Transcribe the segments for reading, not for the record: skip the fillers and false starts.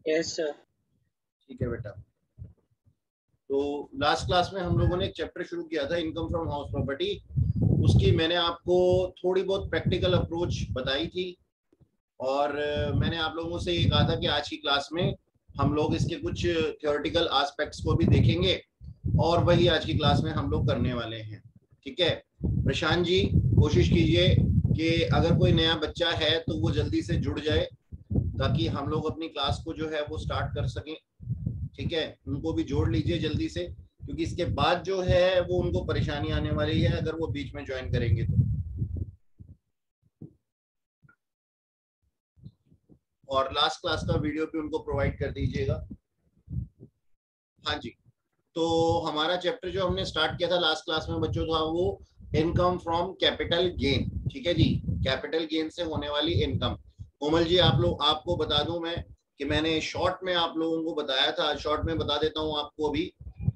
Yes sir. ठीक है बेटा। तो लास्ट क्लास में हम लोगों ने एक चैप्टर शुरू किया था, इनकम फ्रॉम हाउस प्रॉपर्टी। उसकी मैंने आपको थोड़ी बहुत प्रैक्टिकल अप्रोच बताई थी, और मैंने आप लोगों से ये कहा था कि आज की क्लास में हम लोग इसके कुछ थ्योरेटिकल एस्पेक्ट्स को भी देखेंगे, और वही आज की क्लास में हम लोग करने वाले हैं। ठीक है प्रशांत जी, कोशिश कीजिए कि अगर कोई नया बच्चा है तो वो जल्दी से जुड़ जाए, ताकि हम लोग अपनी क्लास को जो है वो स्टार्ट कर सकें। ठीक है, उनको भी जोड़ लीजिए जल्दी से, क्योंकि इसके बाद जो है वो उनको परेशानी आने वाली है अगर वो बीच में ज्वाइन करेंगे तो। और लास्ट क्लास का वीडियो भी उनको प्रोवाइड कर दीजिएगा। हाँ जी। तो हमारा चैप्टर जो हमने स्टार्ट किया था लास्ट क्लास में बच्चों था वो इनकम फ्रॉम कैपिटल गेन। ठीक है जी, कैपिटल गेन से होने वाली इनकम। कोमल जी, आप लोग, आपको बता दूं मैं कि मैंने शॉर्ट में आप लोगों को बताया था, शॉर्ट में बता देता हूं आपको अभी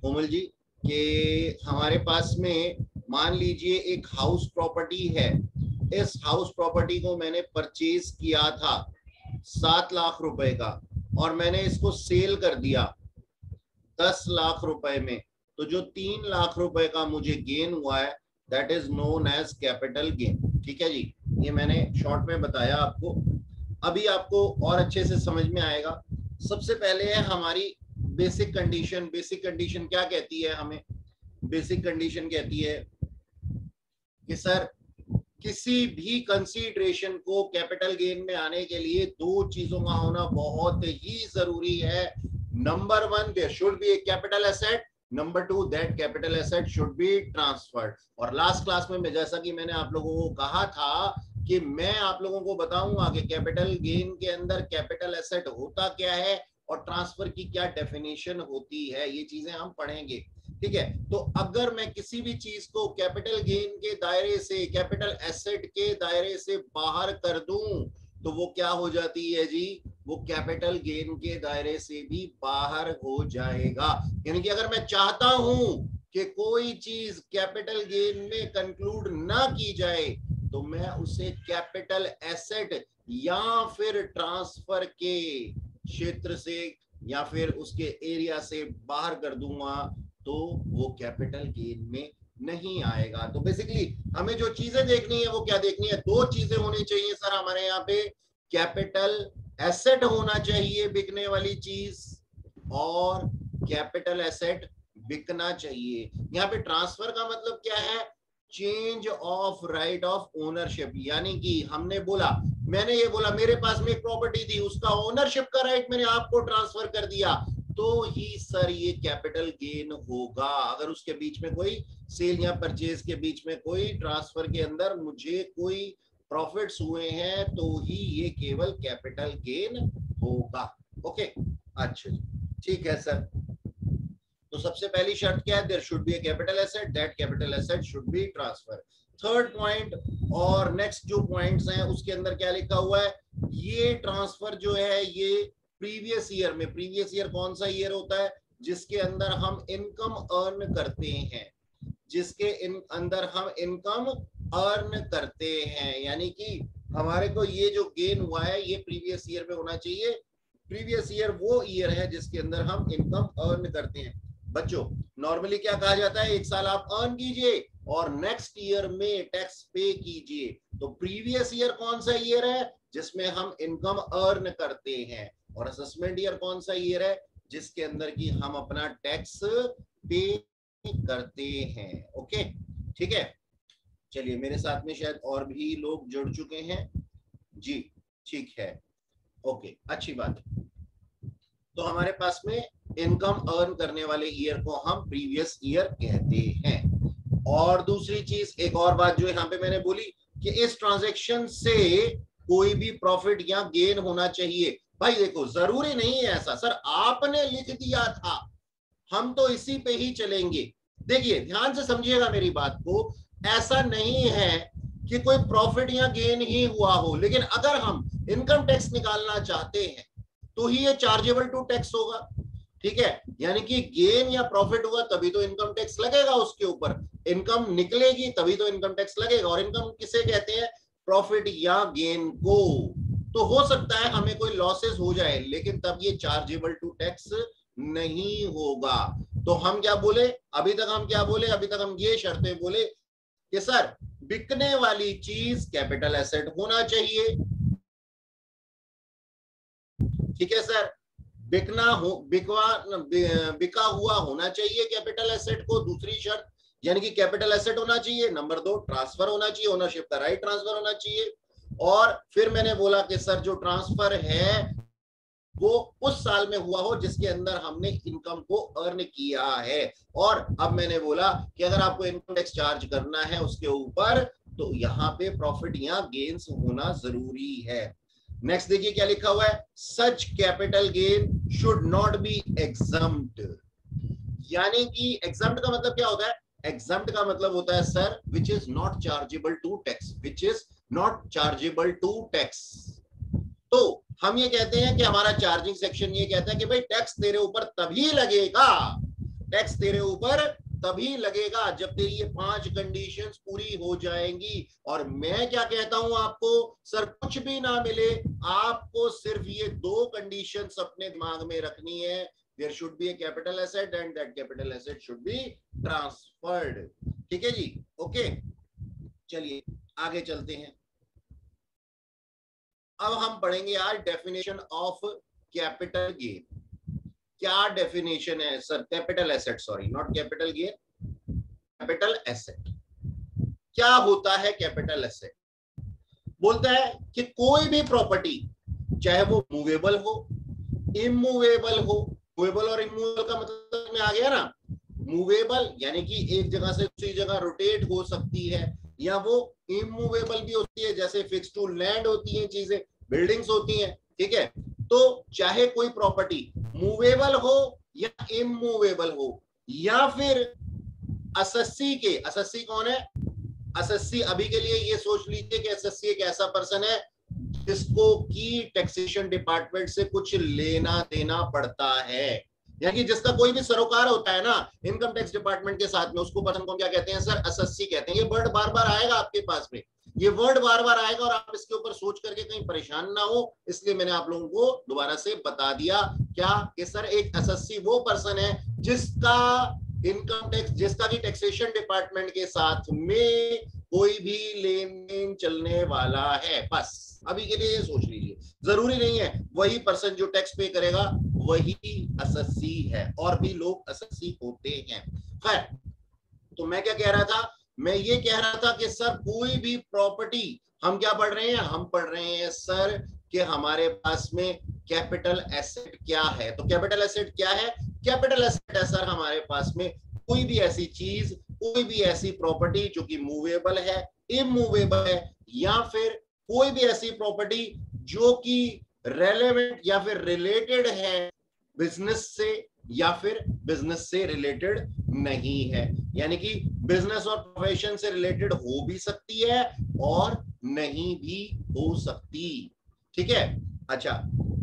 कोमल जी, कि हमारे पास में मान लीजिए एक हाउस प्रॉपर्टी है। इस हाउस प्रॉपर्टी को मैंने परचेज किया था 7 लाख रुपए का, और मैंने इसको सेल कर दिया 10 लाख रुपए में। तो जो 3 लाख रुपए का मुझे गेन हुआ है, that is known as capital gain. ठीक है जी, ये मैंने शॉर्ट में बताया आपको। अभी आपको और अच्छे से समझ में आएगा। सबसे पहले है हमारी बेसिक कंडीशन। बेसिक कंडीशन क्या कहती है हमें? बेसिक कंडीशन कहती है कि सर किसी भी कंसीडरेशन को कैपिटल गेन में आने के लिए दो चीजों का होना बहुत ही जरूरी है। Number one, there should be a capital asset. Number two, that capital asset should be transferred. और लास्ट क्लास में जैसा कि मैंने आप लोगों को कहा था कि मैं आप लोगों को बताऊंगा कि कैपिटल गेन के अंदर कैपिटल एसेट होता क्या है और ट्रांसफर की क्या डेफिनेशन होती है, ये चीजें हम पढ़ेंगे। ठीक है, तो अगर मैं किसी भी चीज को कैपिटल गेन के दायरे से, कैपिटल एसेट के दायरे से बाहर कर दूं, तो वो क्या हो जाती है जी? वो कैपिटल गेन के दायरे से भी बाहर हो जाएगा। यानी कि अगर मैं चाहता हूं कि कोई चीज कैपिटल गेन में कंक्लूड ना की जाए, तो मैं उसे कैपिटल एसेट या फिर ट्रांसफर के क्षेत्र से या फिर उसके एरिया से बाहर कर दूंगा, तो वो कैपिटल गेन में नहीं आएगा। तो बेसिकली हमें जो चीजें देखनी है वो क्या देखनी है? दो चीजें होनी चाहिए सर हमारे यहाँ पे। कैपिटल एसेट होना चाहिए बिकने वाली चीज, और कैपिटल एसेट बिकना चाहिए। यहाँ पे ट्रांसफर का मतलब क्या है? Change of right of ownership. यानी कि हमने बोला, मैंने ये बोला मेरे पास में एक प्रॉपर्टी थी, उसका ओनरशिप का राइट मैंने आपको ट्रांसफर कर दिया, तो ही सर ये कैपिटल गेन होगा। अगर उसके बीच में कोई सेल या परचेज के बीच में कोई ट्रांसफर के अंदर मुझे कोई प्रॉफिट्स हुए हैं, तो ही ये केवल कैपिटल गेन होगा। ओके, अच्छा ठीक है सर। तो सबसे पहली शर्त क्या है? There should be a capital asset, that capital asset should be transfer. Third point और नेक्स्ट जो पॉइंट्स हैं उसके अंदर क्या लिखा हुआ है? ये ट्रांसफर जो है ये प्रीवियस ईयर में, प्रीवियस ईयर कौन सा ईयर होता है जिसके अंदर हम इनकम अर्न करते हैं, जिसके अंदर हम इनकम अर्न करते हैं, यानी कि हमारे को ये जो गेन हुआ है ये प्रीवियस ईयर में होना चाहिए। प्रीवियस ईयर वो ईयर है जिसके अंदर हम इनकम अर्न करते हैं। बच्चों, नॉर्मली क्या कहा जाता है? एक साल आप अर्न कीजिए और नेक्स्ट ईयर में टैक्स पे कीजिए। तो प्रीवियस ईयर कौन सा ईयर है जिसमें हम इनकम अर्न करते हैं, और असेसमेंट ईयर कौन सा ईयर है जिसके अंदर की हम अपना टैक्स पे करते हैं। ओके, ठीक है। चलिए, मेरे साथ में शायद और भी लोग जुड़ चुके हैं जी। ठीक है, ओके, अच्छी बात है। तो हमारे पास में इनकम अर्न करने वाले ईयर को हम प्रीवियस ईयर कहते हैं। और दूसरी चीज, एक और बात जो यहाँ पे मैंने बोली कि इस ट्रांजैक्शन से कोई भी प्रॉफिट या गेन होना चाहिए। भाई देखो, जरूरी नहीं है ऐसा सर आपने लिख दिया था हम तो इसी पे ही चलेंगे। देखिए ध्यान से समझिएगा मेरी बात को, ऐसा नहीं है कि कोई प्रॉफिट या गेन ही हुआ हो, लेकिन अगर हम इनकम टैक्स निकालना चाहते हैं तो ही ये चार्जेबल टू टैक्स होगा। ठीक है, यानी कि गेन या प्रॉफिट हुआ तभी तो इनकम टैक्स लगेगा उसके ऊपर, इनकम निकलेगी तभी तो इनकम टैक्स लगेगा। और इनकम किसे कहते हैं? प्रॉफिट या गेन को। तो हो सकता है हमें कोई लॉसेस हो जाए, लेकिन तब ये चार्जेबल टू टैक्स नहीं होगा। तो हम क्या बोले, अभी तक हम क्या बोले, अभी तक हम ये शर्तें बोले कि सर बिकने वाली चीज कैपिटल एसेट होना चाहिए, ठीक है सर, बिका हुआ होना चाहिए कैपिटल एसेट को, दूसरी शर्त, यानी कि कैपिटल एसेट होना चाहिए। नंबर 2, ट्रांसफर होना चाहिए, ओनरशिप का राइट ट्रांसफर होना चाहिए। और फिर मैंने बोला कि सर जो ट्रांसफर है वो उस साल में हुआ हो जिसके अंदर हमने इनकम को अर्न किया है। और अब मैंने बोला कि अगर आपको इनकम टैक्स चार्ज करना है उसके ऊपर, तो यहाँ पे प्रॉफिट या गेन्स होना जरूरी है। नेक्स्ट देखिए क्या लिखा हुआ है, such capital gain should not be exempt. यानी कि एग्जम्प्ट का मतलब क्या होता है, एग्जम्प्ट का मतलब होता है sir which is not chargeable to tax, which is not chargeable to tax. तो हम ये कहते हैं कि हमारा चार्जिंग सेक्शन ये कहता है कि भाई टैक्स तेरे ऊपर तभी लगेगा, टैक्स तेरे ऊपर तभी लगेगा जब तेरी ये 5 कंडीशंस पूरी हो जाएंगी। और मैं क्या कहता हूं आपको, सर कुछ भी ना मिले, आपको सिर्फ ये 2 कंडीशंस अपने दिमाग में रखनी है। There should be a capital asset and that capital asset should be transferred. ठीक है जी, ओके, चलिए आगे चलते हैं। अब हम पढ़ेंगे यार डेफिनेशन ऑफ कैपिटल गेन। क्या डेफिनेशन है sir, capital asset, sorry not capital gain, capital asset. क्या होता है कैपिटल एसेट? बोलता है कि कोई भी प्रॉपर्टी, चाहे वो मूवेबल हो, इमूवेबल हो, मूवेबल और इमूवेबल का मतलब में आ गया ना, मूवेबल यानी कि एक जगह से दूसरी जगह रोटेट हो सकती है, या वो इमूवेबल भी होती है, जैसे फिक्स टू लैंड होती है चीजें, बिल्डिंग्स होती हैं, ठीक है। तो चाहे कोई प्रॉपर्टी मूवेबल हो या इमूवेबल हो, या फिर असस्सी के, असस्सी कौन है, असस्सी अभी के लिए ये सोच लीजिए कि असस्सी एक ऐसा पर्सन है जिसको की टैक्सेशन डिपार्टमेंट से कुछ लेना देना पड़ता है, यानी जिसका कोई भी सरोकार होता है ना इनकम टैक्स डिपार्टमेंट के साथ में, उसको पर्सन को क्या कहते हैं सर, असस्सी कहते हैं। ये वर्ड बार बार आएगा आपके पास में, ये वर्ड बार बार आएगा और आप इसके ऊपर सोच करके कहीं परेशान ना हो, इसलिए मैंने आप लोगों को दोबारा से बता दिया क्या कि सर एक असस्सी वो पर्सन है जिसका इनकम टैक्स, जिसका भी टैक्सेशन डिपार्टमेंट के साथ में कोई भी लेन देन चलने वाला है। बस अभी के लिए ये सोच लीजिए, जरूरी नहीं है वही पर्सन जो टैक्स पे करेगा वही असस्सी है, और भी लोग असस्सी होते हैं। खैर, तो मैं क्या कह रहा था, मैं ये कह रहा था कि सर कोई भी प्रॉपर्टी, हम क्या पढ़ रहे हैं, हम पढ़ रहे हैं सर कि हमारे पास में कैपिटल एसेट क्या है। तो कैपिटल एसेट क्या है, कैपिटल एसेट है सर हमारे पास में कोई भी ऐसी चीज, कोई भी ऐसी प्रॉपर्टी जो कि मूवेबल है, इमूवेबल है, या फिर कोई भी ऐसी प्रॉपर्टी जो कि रेलेवेंट या फिर रिलेटेड है बिजनेस से, या फिर बिजनेस से रिलेटेड नहीं है, यानी कि बिजनेस और प्रोफेशन से रिलेटेड हो भी सकती है और नहीं भी हो सकती, ठीक है। अच्छा,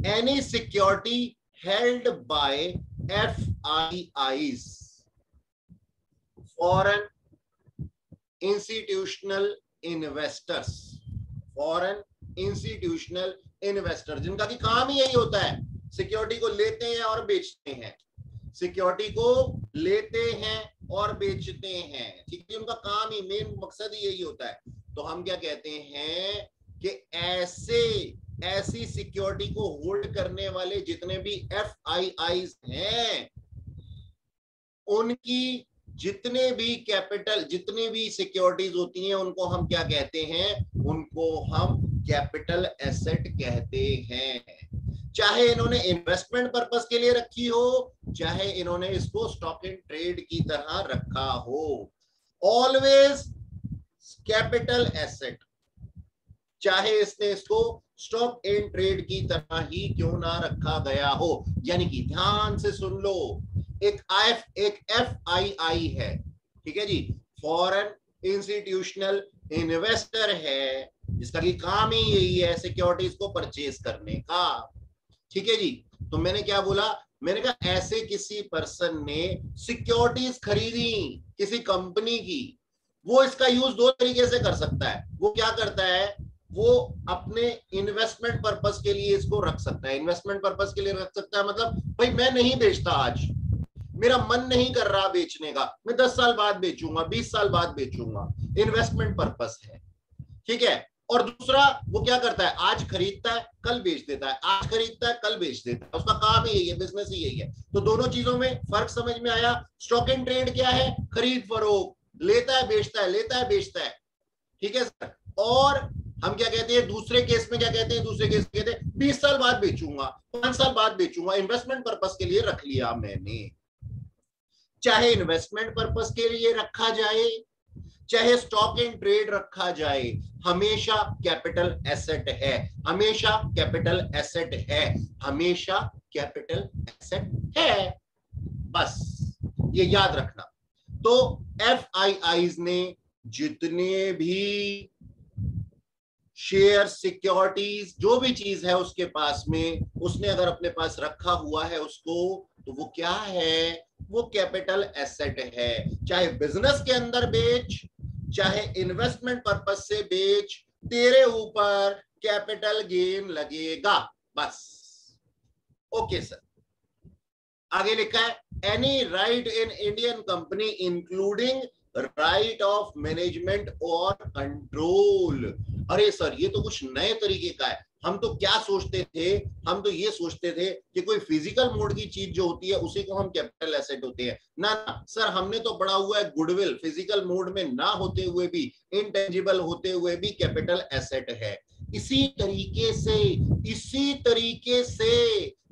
any security held by FIIs, foreign institutional investors, foreign institutional investor, जिनका की काम ही यही होता है, सिक्योरिटी को लेते हैं और बेचते हैं, सिक्योरिटी को लेते हैं और बेचते हैं, ठीक है, उनका काम ही, मेन मकसद ही यही होता है। तो हम क्या कहते हैं कि ऐसी सिक्योरिटी को होल्ड करने वाले जितने भी FIIs हैं, उनकी जितने भी कैपिटल, जितनी भी सिक्योरिटीज होती हैं, उनको हम क्या कहते हैं, उनको हम कैपिटल एसेट कहते हैं। चाहे इन्होंने इन्वेस्टमेंट पर्पस के लिए रखी हो, चाहे इन्होंने इसको स्टॉक एंड ट्रेड की तरह रखा हो, ऑलवेज कैपिटल एसेट, चाहे इसने इसको स्टॉक एंड ट्रेड की तरह ही क्यों ना रखा गया हो। यानी कि ध्यान से सुन लो, एक FII है, ठीक है जी, फॉरेन इंस्टीट्यूशनल इन्वेस्टर है, जिसका की काम ही यही है सिक्योरिटीज को परचेज करने का, ठीक है जी। तो मैंने क्या बोला, मैंने कहा ऐसे किसी पर्सन ने सिक्योरिटीज खरीदी किसी कंपनी की, वो इसका यूज 2 तरीके से कर सकता है। वो क्या करता है, वो अपने इन्वेस्टमेंट पर्पस के लिए इसको रख सकता है। इन्वेस्टमेंट पर्पस के लिए रख सकता है मतलब भाई मैं नहीं बेचता आज, मेरा मन नहीं कर रहा बेचने का, मैं 10 साल बाद बेचूंगा, 20 साल बाद बेचूंगा, इन्वेस्टमेंट पर्पस है, ठीक है। और दूसरा वो क्या करता है, आज खरीदता है कल बेच देता है, आज खरीदता है कल बेच देता है, उसका काम ही यही है, बिजनेस ही यही है। तो दोनों चीजों में फर्क समझ में आया। स्टॉक एंड ट्रेड क्या है, खरीद फरोख्त, लेता है बेचता है, लेता है बेचता है, ठीक है सर। और हम क्या कहते हैं दूसरे केस में, क्या कहते हैं दूसरे केस में कहते हैं 20 साल बाद बेचूंगा, 5 साल बाद बेचूंगा, इन्वेस्टमेंट पर्पस के लिए रख लिया मैंने। चाहे इन्वेस्टमेंट पर्पस के लिए रखा जाए, चाहे स्टॉक एंड ट्रेड रखा जाए, हमेशा कैपिटल एसेट है, हमेशा कैपिटल एसेट है, हमेशा कैपिटल एसेट है, बस ये याद रखना। तो FIIs ने जितने भी शेयर, सिक्योरिटीज, जो भी चीज है उसके पास में, उसने अगर अपने पास रखा हुआ है उसको, तो वो क्या है, वो कैपिटल एसेट है। चाहे बिजनेस के अंदर बेच, चाहे इन्वेस्टमेंट पर्पस से बेच, तेरे ऊपर कैपिटल गेन लगेगा, बस। ओके सर, आगे लिखा है any right in Indian company including right of management और कंट्रोल। अरे सर ये तो कुछ नए तरीके का है। हम तो क्या सोचते थे, हम तो ये सोचते थे कि कोई फिजिकल मोड की चीज जो होती है उसी को हम कैपिटल एसेट होते हैं। ना ना सर, हमने तो पढ़ा हुआ है गुडविल फिजिकल मोड में ना होते हुए भी, इनटेंजिबल होते हुए भी कैपिटल एसेट है। इसी तरीके से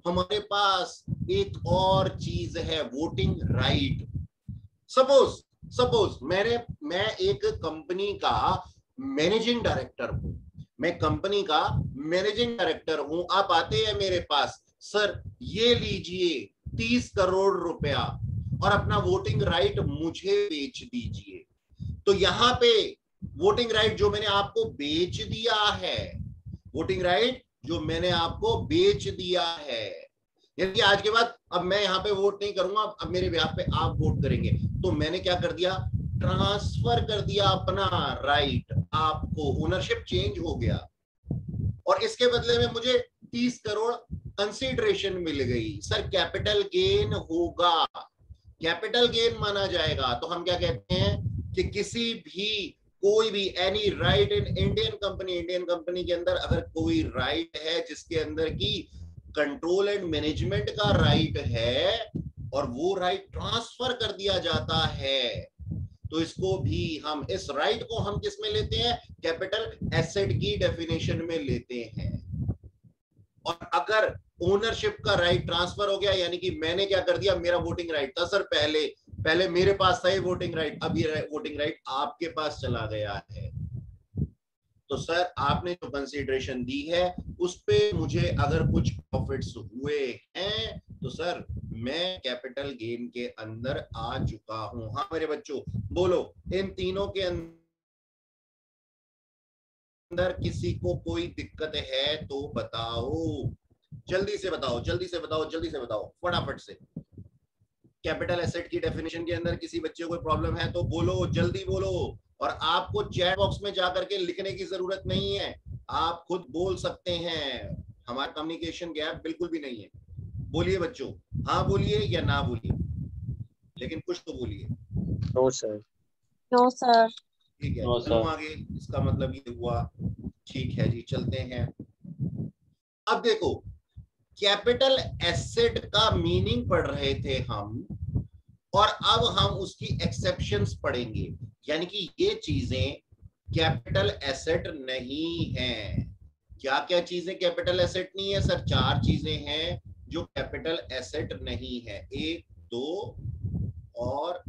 हमारे पास एक और चीज है, वोटिंग राइट। सपोज मैं एक कंपनी का मैनेजिंग डायरेक्टर हूं, मैं कंपनी का मैनेजिंग डायरेक्टर हूं, आप आते हैं मेरे पास, सर ये लीजिए 30 करोड़ रुपया और अपना वोटिंग राइट मुझे बेच दीजिए। तो यहां पे वोटिंग राइट जो मैंने आपको बेच दिया है, वोटिंग राइट जो मैंने आपको बेच दिया है, यानी कि आज के बाद अब मैं यहाँ पे वोट नहीं करूंगा, अब मेरे बिहाफ पे आप वोट करेंगे, तो मैंने क्या कर दिया, ट्रांसफर कर दिया अपना राइट, आपको ओनरशिप चेंज हो गया, और इसके बदले में मुझे 30 करोड़ कंसीडरेशन मिल गई। सर कैपिटल गेन होगा, कैपिटल गेन माना जाएगा। तो हम क्या कहते हैं कि किसी भी, कोई भी एनी राइट इन इंडियन कंपनी के अंदर अगर कोई राइट है जिसके अंदर की कंट्रोल एंड मैनेजमेंट का राइट है और वो राइट ट्रांसफर कर दिया जाता है, तो इसको भी हम, इस राइट को हम किस में लेते हैं, कैपिटल एसेट की डेफिनेशन में लेते हैं। और अगर ओनरशिप का राइट ट्रांसफर हो गया, यानी कि मैंने क्या कर दिया, मेरा वोटिंग राइट था सर पहले मेरे पास था ये वोटिंग राइट, अब ये वोटिंग राइट आपके पास चला गया है, तो सर आपने जो कंसीडरेशन दी है उस पे मुझे अगर कुछ प्रॉफिट्स हुए हैं तो सर मैं कैपिटल गेन के अंदर आ चुका हूं। हाँ मेरे बच्चों बोलो, इन तीनों के अंदर किसी को कोई दिक्कत है तो बताओ, जल्दी से बताओ, जल्दी से बताओ, जल्दी से बताओ, फटाफट से। कैपिटल एसेट की डेफिनेशन के अंदर किसी बच्चे को कोई प्रॉब्लम है तो बोलो, जल्दी बोलो। और आपको चैट बॉक्स में जाकर के लिखने की जरूरत नहीं है, आप खुद बोल सकते हैं, हमारा कम्युनिकेशन गैप बिल्कुल भी नहीं है। बोलिए बच्चों, हाँ बोलिए या ना बोलिए, लेकिन कुछ तो बोलिए। No sir. No sir. ठीक है, नो चलो सर। आगे, इसका मतलब ये हुआ, ठीक है जी चलते हैं। अब देखो, कैपिटल एसेट का मीनिंग पढ़ रहे थे हम, और अब हम उसकी एक्सेप्शंस पढ़ेंगे, यानी कि ये चीजें कैपिटल एसेट नहीं है। क्या क्या चीजें कैपिटल एसेट नहीं है सर, 4 चीजें हैं जो कैपिटल एसेट नहीं है, 1 2 और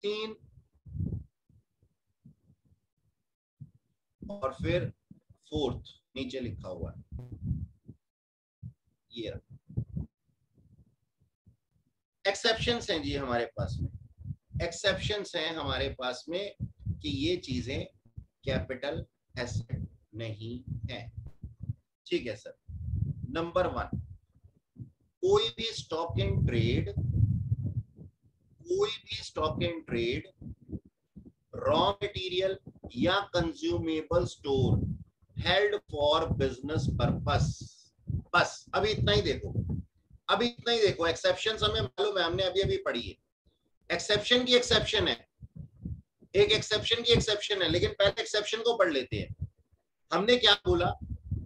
3 और फिर 4th नीचे लिखा हुआ है ये। एक्सेप्शंस हैं जी हमारे पास में, एक्सेप्शंस हैं हमारे पास में कि ये चीजें कैपिटल एसेट नहीं है। ठीक है सर। नंबर 1, कोई भी स्टॉक एंड ट्रेड, कोई भी stock and trade raw material या consumable store held for business purpose. बस अभी इतना ही देखो, अभी इतना ही देखो। एक्सेप्शन हमें मालूम है, हमने अभी अभी पढ़ी है। एक्सेप्शन की एक्सेप्शन है, एक एक्सेप्शन की एक्सेप्शन है, लेकिन पहले एक्सेप्शन को पढ़ लेते हैं। हमने क्या बोला,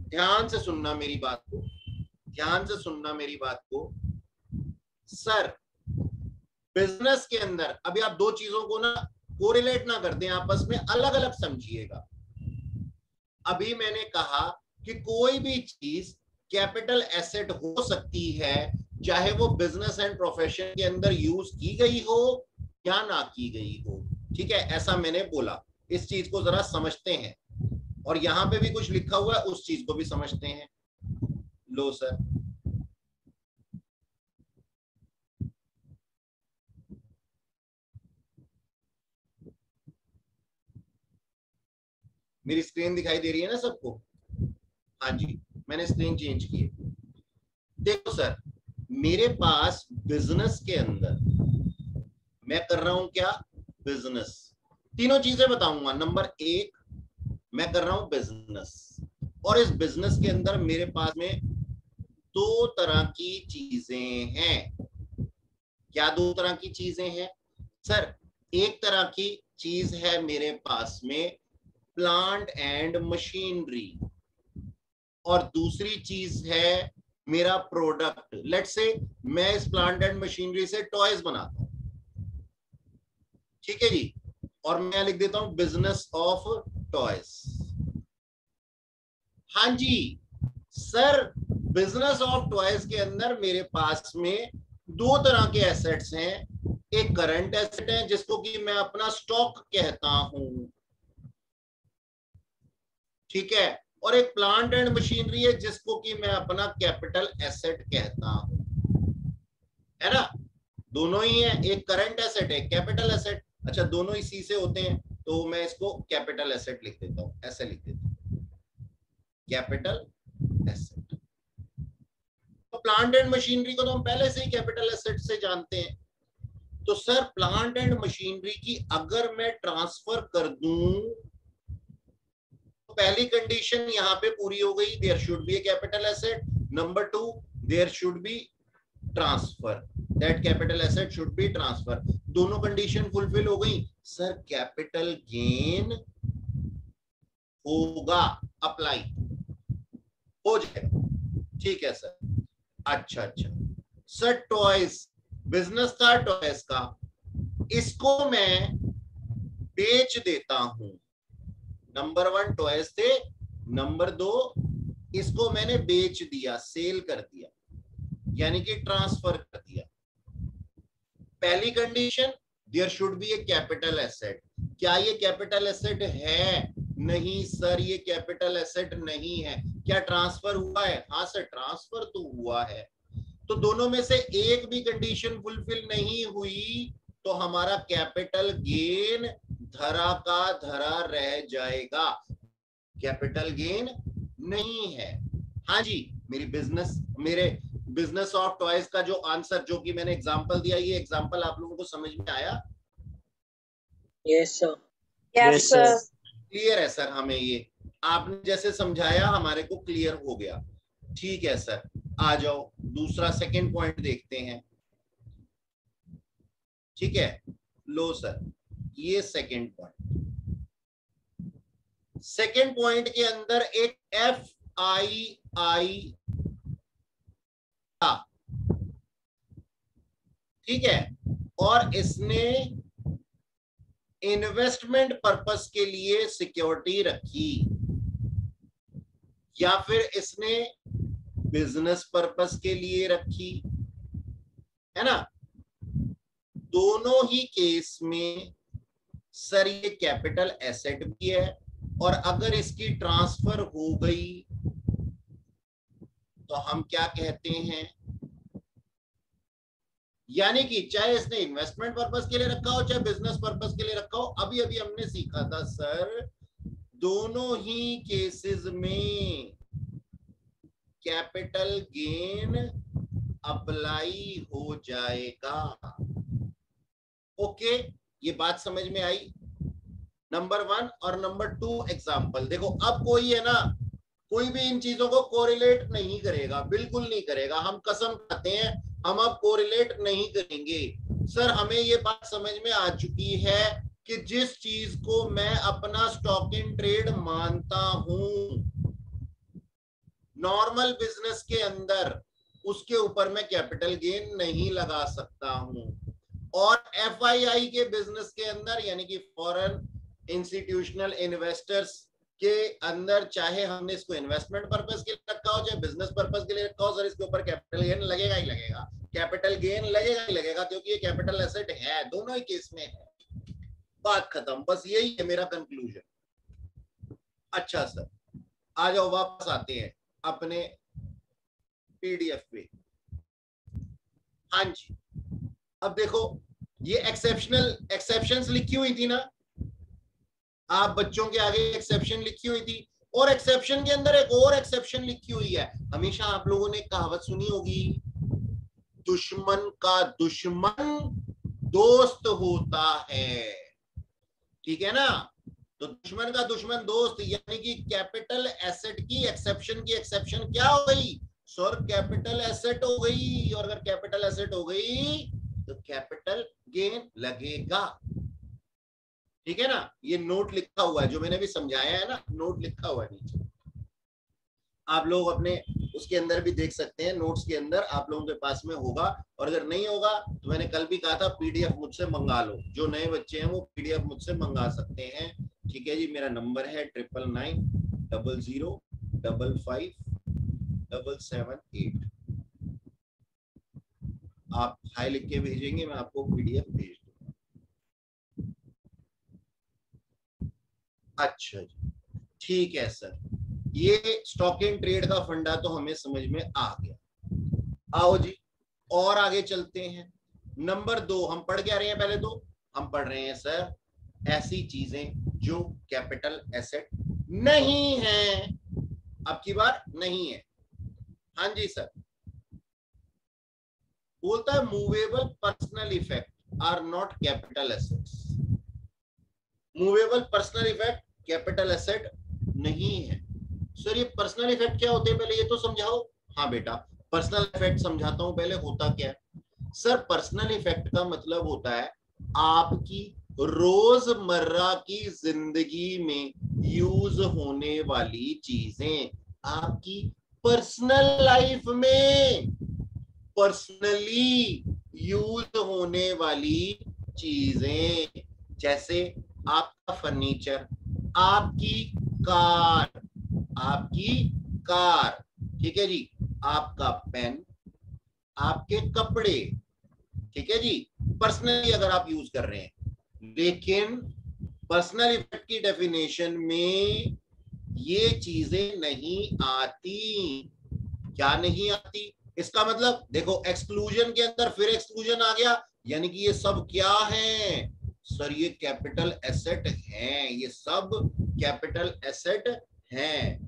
ध्यान से सुनना मेरी बात को, ध्यान से सुनना मेरी बात को। सर बिजनेस के अंदर अभी आप दो चीजों को ना कोरिलेट ना कर दें आपस में, अलग अलग समझिएगा। अभी मैंने कहा कि कोई भी चीज कैपिटल एसेट हो सकती है, चाहे वो बिजनेस एंड प्रोफेशन के अंदर यूज की गई हो या ना की गई हो। ठीक है, ऐसा मैंने बोला। इस चीज को जरा समझते हैं, और यहां पे भी कुछ लिखा हुआ है, उस चीज को भी समझते हैं। लो सर, मेरी स्क्रीन दिखाई दे रही है ना सबको? हाँ जी, मैंने स्क्रीन चेंज की है। देखो सर, मेरे पास बिजनेस के अंदर मैं कर रहा हूं क्या, बिजनेस। तीनों चीजें बताऊंगा। नंबर एक, मैं कर रहा हूं बिजनेस, और इस बिजनेस के अंदर मेरे पास में दो तरह की चीजें हैं। क्या दो तरह की चीजें हैं सर? एक तरह की चीज है मेरे पास में प्लांट एंड मशीनरी, और दूसरी चीज है मेरा प्रोडक्ट। लेट्स से मैं इस प्लांट एंड मशीनरी से टॉयज बनाता हूं, ठीक है जी, और मैं लिख देता हूं बिजनेस ऑफ टॉयज। हाँ जी सर, बिजनेस ऑफ टॉयज के अंदर मेरे पास में दो तरह के एसेट्स हैं। एक करंट एसेट है जिसको कि मैं अपना स्टॉक कहता हूं, ठीक है, और एक प्लांट एंड मशीनरी है जिसको कि मैं अपना कैपिटल एसेट कहता हूं, है ना? दोनों ही है, एक करंट एसेट है, कैपिटल एसेट। अच्छा, दोनों इसी से होते हैं, तो मैं इसको कैपिटल एसेट लिख देता हूं, ऐसे लिख देता हूं, कैपिटल एसेट। तो प्लांट एंड मशीनरी को तो हम पहले से ही कैपिटल एसेट से जानते हैं। तो सर प्लांट एंड मशीनरी की अगर मैं ट्रांसफर कर दूं, तो पहली कंडीशन यहां पे पूरी हो गई, there should be a capital asset. Number two, there should be transfer, that capital asset should be transfer. दोनों कंडीशन फुलफिल हो गई। सर कैपिटल गेन होगा, अप्लाई हो जाएगा, ठीक है सर। अच्छा अच्छा सर, टॉयज बिजनेस था टॉयज का, इसको मैं बेच देता हूं। नंबर वन टॉयज थे, नंबर दो इसको मैंने बेच दिया, सेल कर दिया, यानी कि ट्रांसफर कर दिया। पहली condition, there should be a capital asset. क्या ये कैपिटल एसेट है? नहीं सर, ये कैपिटल एसेट नहीं है। क्या ट्रांसफर हुआ है? हाँ सर, ट्रांसफर तो हुआ है। तो दोनों में से एक भी कंडीशन फुलफिल नहीं हुई, तो हमारा कैपिटल गेन धरा का धरा रह जाएगा, कैपिटल गेन नहीं है। हाँ जी, मेरे बिजनेस ऑफ टॉयज का जो आंसर, जो कि मैंने एग्जांपल दिया, ये एग्जांपल आप लोगों को समझ में आया? Yes sir. Yes sir. Clear है सर? हमें ये आपने जैसे समझाया हमारे को क्लियर हो गया। ठीक है सर, आ जाओ दूसरा सेकंड पॉइंट देखते हैं। ठीक है, लो सर, ये सेकंड पॉइंट के अंदर एक FII था, ठीक है, और इसने इन्वेस्टमेंट पर्पस के लिए सिक्योरिटी रखी, या फिर इसने बिजनेस पर्पस के लिए रखी, है ना? दोनों ही केस में सर ये कैपिटल एसेट भी है, और अगर इसकी ट्रांसफर हो गई तो हम क्या कहते हैं, यानी कि चाहे इसने इन्वेस्टमेंट पर्पस के लिए रखा हो चाहे बिजनेस पर्पस के लिए रखा हो, अभी अभी हमने सीखा था सर, दोनों ही केसेस में कैपिटल गेन अप्लाई हो जाएगा। ओके, ये बात समझ में आई? नंबर 1 और नंबर 2 एग्जाम्पल। देखो अब कोई है ना, कोई भी इन चीजों को कोरिलेट नहीं करेगा, बिल्कुल नहीं करेगा, हम कसम खाते हैं हम अब कोरिलेट नहीं करेंगे। सर हमें ये बात समझ में आ चुकी है कि जिस चीज को मैं अपना स्टॉक इन ट्रेड मानता हूं नॉर्मल बिजनेस के अंदर, उसके ऊपर मैं कैपिटल गेन नहीं लगा सकता हूं। और एफआईआई के बिजनेस के अंदर यानी कि फॉरेन इंस्टीट्यूशनल इन्वेस्टर्स के अंदर, चाहे हमने इसको इन्वेस्टमेंट पर्पस के लिए रखा हो चाहे बिजनेस पर्पस के लिए रखा हो, सर इसके ऊपर कैपिटल गेन लगेगा ही लगेगा, कैपिटल गेन लगेगा ही लगेगा, क्योंकि ये कैपिटल एसेट है, दोनों ही केस में है। बात खत्म, बस यही है मेरा कंक्लूजन। अच्छा सर आ जाओ, वापस आते हैं अपने पीडीएफ पे। हाँ जी, अब देखो ये एक्सेप्शंस लिखी हुई थी ना, आप बच्चों के आगे एक्सेप्शन लिखी हुई थी, और एक्सेप्शन के अंदर एक और एक्सेप्शन लिखी हुई है। हमेशा आप लोगों ने कहावत सुनी होगी, दुश्मन का दुश्मन दोस्त होता है, ठीक है ना। तो दुश्मन का दुश्मन दोस्त, यानी कि कैपिटल एसेट की एक्सेप्शन क्या हो गई सर, कैपिटल एसेट हो गई, और अगर कैपिटल एसेट हो गई तो कैपिटल गेन लगेगा, ठीक है ना। ये नोट लिखा हुआ है जो मैंने भी समझाया है ना, नोट लिखा हुआ है नीचे, आप लोग अपने उसके अंदर भी देख सकते हैं, नोट्स के अंदर आप लोगों के पास में होगा। और अगर नहीं होगा तो मैंने कल भी कहा था पीडीएफ मुझसे मंगा लो, जो नए बच्चे हैं वो पीडीएफ मुझसे मंगा सकते हैं, ठीक है जी। मेरा नंबर है 9990055778। आप हाई लिख के भेजेंगे, मैं आपको पीडीएफ भेज दूंगा। अच्छा जी, ठीक है सर, ये स्टॉक इन ट्रेड का फंडा तो हमें समझ में आ गया। आओ जी और आगे चलते हैं। नंबर 2 हम पढ़ क्या रहे हैं, पहले तो हम पढ़ रहे हैं सर ऐसी चीजें जो कैपिटल एसेट नहीं है, अब की बार नहीं है। हाँ जी सर, बोलता है movable personal effect are not capital assets. Movable personal effect capital asset नहीं है। सर ये पर्सनल इफेक्ट क्या होते हैं, पहले ये तो समझाओ। हाँ बेटा, पर्सनल इफेक्ट समझाता हूं, पहले होता क्या है सर। पर्सनल इफेक्ट का मतलब होता है आपकी रोजमर्रा की जिंदगी में यूज होने वाली चीजें, आपकी पर्सनल लाइफ में पर्सनली यूज होने वाली चीजें, जैसे आपका फर्नीचर, आपकी कार, आपकी कार, ठीक है जी, आपका पेन, आपके कपड़े, ठीक है जी, पर्सनली अगर आप यूज कर रहे हैं। लेकिन पर्सनल इफेक्ट की डेफिनेशन में ये चीजें नहीं आती। क्या नहीं आती, इसका मतलब देखो एक्सक्लूजन के अंदर फिर एक्सक्लूजन आ गया, यानी कि ये सब क्या है सर, ये कैपिटल एसेट हैं, ये सब कैपिटल एसेट हैं।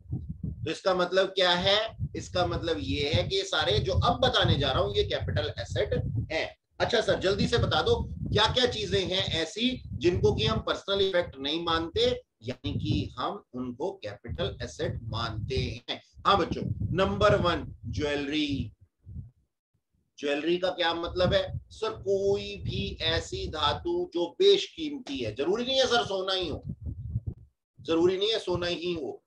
तो इसका मतलब क्या है, इसका मतलब ये है कि ये सारे जो अब बताने जा रहा हूं ये कैपिटल एसेट हैं। अच्छा सर जल्दी से बता दो क्या क्या चीजें हैं ऐसी जिनको कि हम पर्सनल इफेक्ट नहीं मानते, यानी कि हम उनको कैपिटल एसेट मानते हैं। हाँ बच्चों, नंबर 1 ज्वेलरी। ज्वेलरी का क्या मतलब है सर, कोई भी ऐसी धातु जो बेशकीमती है, जरूरी नहीं है सर सोना ही हो, जरूरी नहीं है सोना ही हो।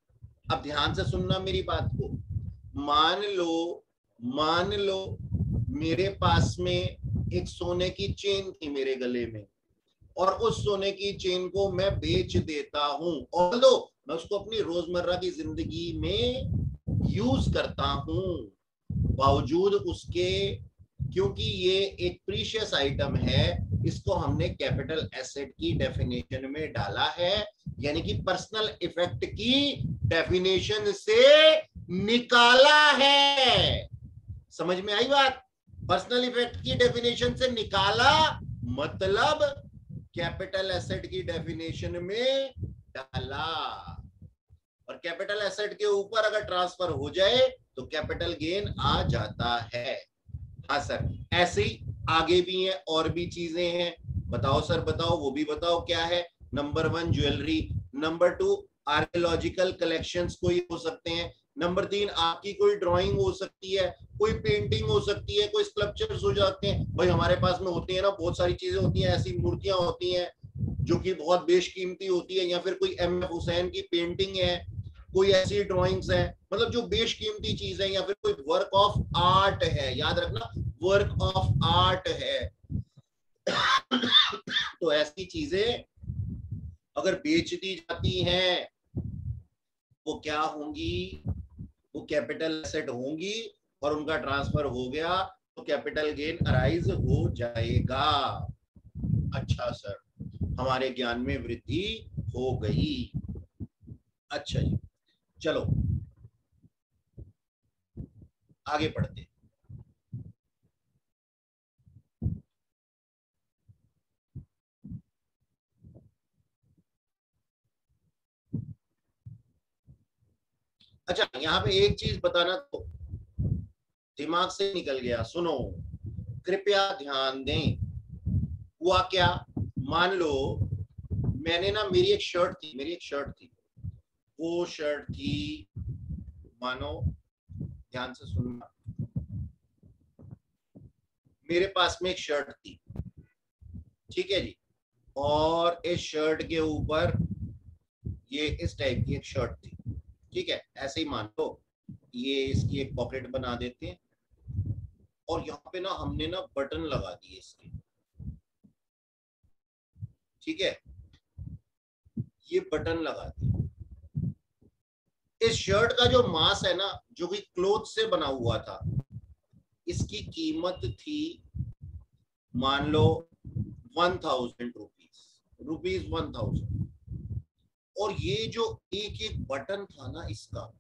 अब ध्यान से सुनना मेरी बात को, मान लो मेरे पास में एक सोने की चेन थी मेरे गले में, और उस सोने की चेन को मैं बेच देता हूं, ऑल्दो मैं उसको अपनी रोजमर्रा की जिंदगी में यूज करता हूं, बावजूद उसके, क्योंकि ये एक प्रीशियस आइटम है, इसको हमने कैपिटल एसेट की डेफिनेशन में डाला है, यानी कि पर्सनल इफेक्ट की डेफिनेशन से निकाला है। समझ में आई बात, पर्सनल इफेक्ट की डेफिनेशन से निकाला मतलब कैपिटल एसेट की डेफिनेशन में डाला, और कैपिटल एसेट के ऊपर अगर ट्रांसफर हो जाए तो कैपिटल गेन आ जाता है। हाँ सर, ऐसे ही आगे भी हैं और भी चीजें हैं, बताओ सर बताओ, वो भी बताओ क्या है। Number 1 jewellery, number 2 archaeological collections कोई हो सकते हैं, नंबर 3 आपकी कोई ड्राइंग हो सकती है, कोई पेंटिंग हो सकती है, कोई स्कल्पचर्स हो जाते हैं। भाई हमारे पास में होती है ना, बहुत सारी चीजें होती हैं, ऐसी मूर्तियां होती हैं जो कि बहुत बेशकीमती होती है, या फिर कोई एम.एफ. हुसैन की पेंटिंग है, कोई ऐसी ड्राइंग्स है, मतलब जो बेशकीमती चीज है, या फिर कोई वर्क ऑफ आर्ट है, याद रखना वर्क ऑफ आर्ट है। तो ऐसी चीजें अगर बेच दी जाती हैं वो क्या होंगी, वो कैपिटल एसेट होंगी, और उनका ट्रांसफर हो गया तो कैपिटल गेन अराइज हो जाएगा। अच्छा सर, हमारे ज्ञान में वृद्धि हो गई। अच्छा जी, चलो आगे पढ़ते। अच्छा, यहाँ पे एक चीज बताना तो दिमाग से निकल गया, सुनो कृपया ध्यान दें। हुआ क्या, मान लो मैंने ना, मेरी एक शर्ट थी, वो शर्ट थी, मानो ध्यान से सुनना, मेरे पास में एक शर्ट थी, ठीक है जी, और इस शर्ट के ऊपर ये इस टाइप की एक शर्ट थी, ठीक है, ऐसे ही मान लो ये इसकी एक पॉकेट बना देते हैं, और यहाँ पे ना हमने ना बटन लगा दिए इसके, ठीक है, ये बटन लगा दिए। इस शर्ट का जो मास है ना, जो कि क्लोथ से बना हुआ था, इसकी कीमत थी मान लो 1000 रुपीज 1000। और ये जो एक एक बटन था ना इसका,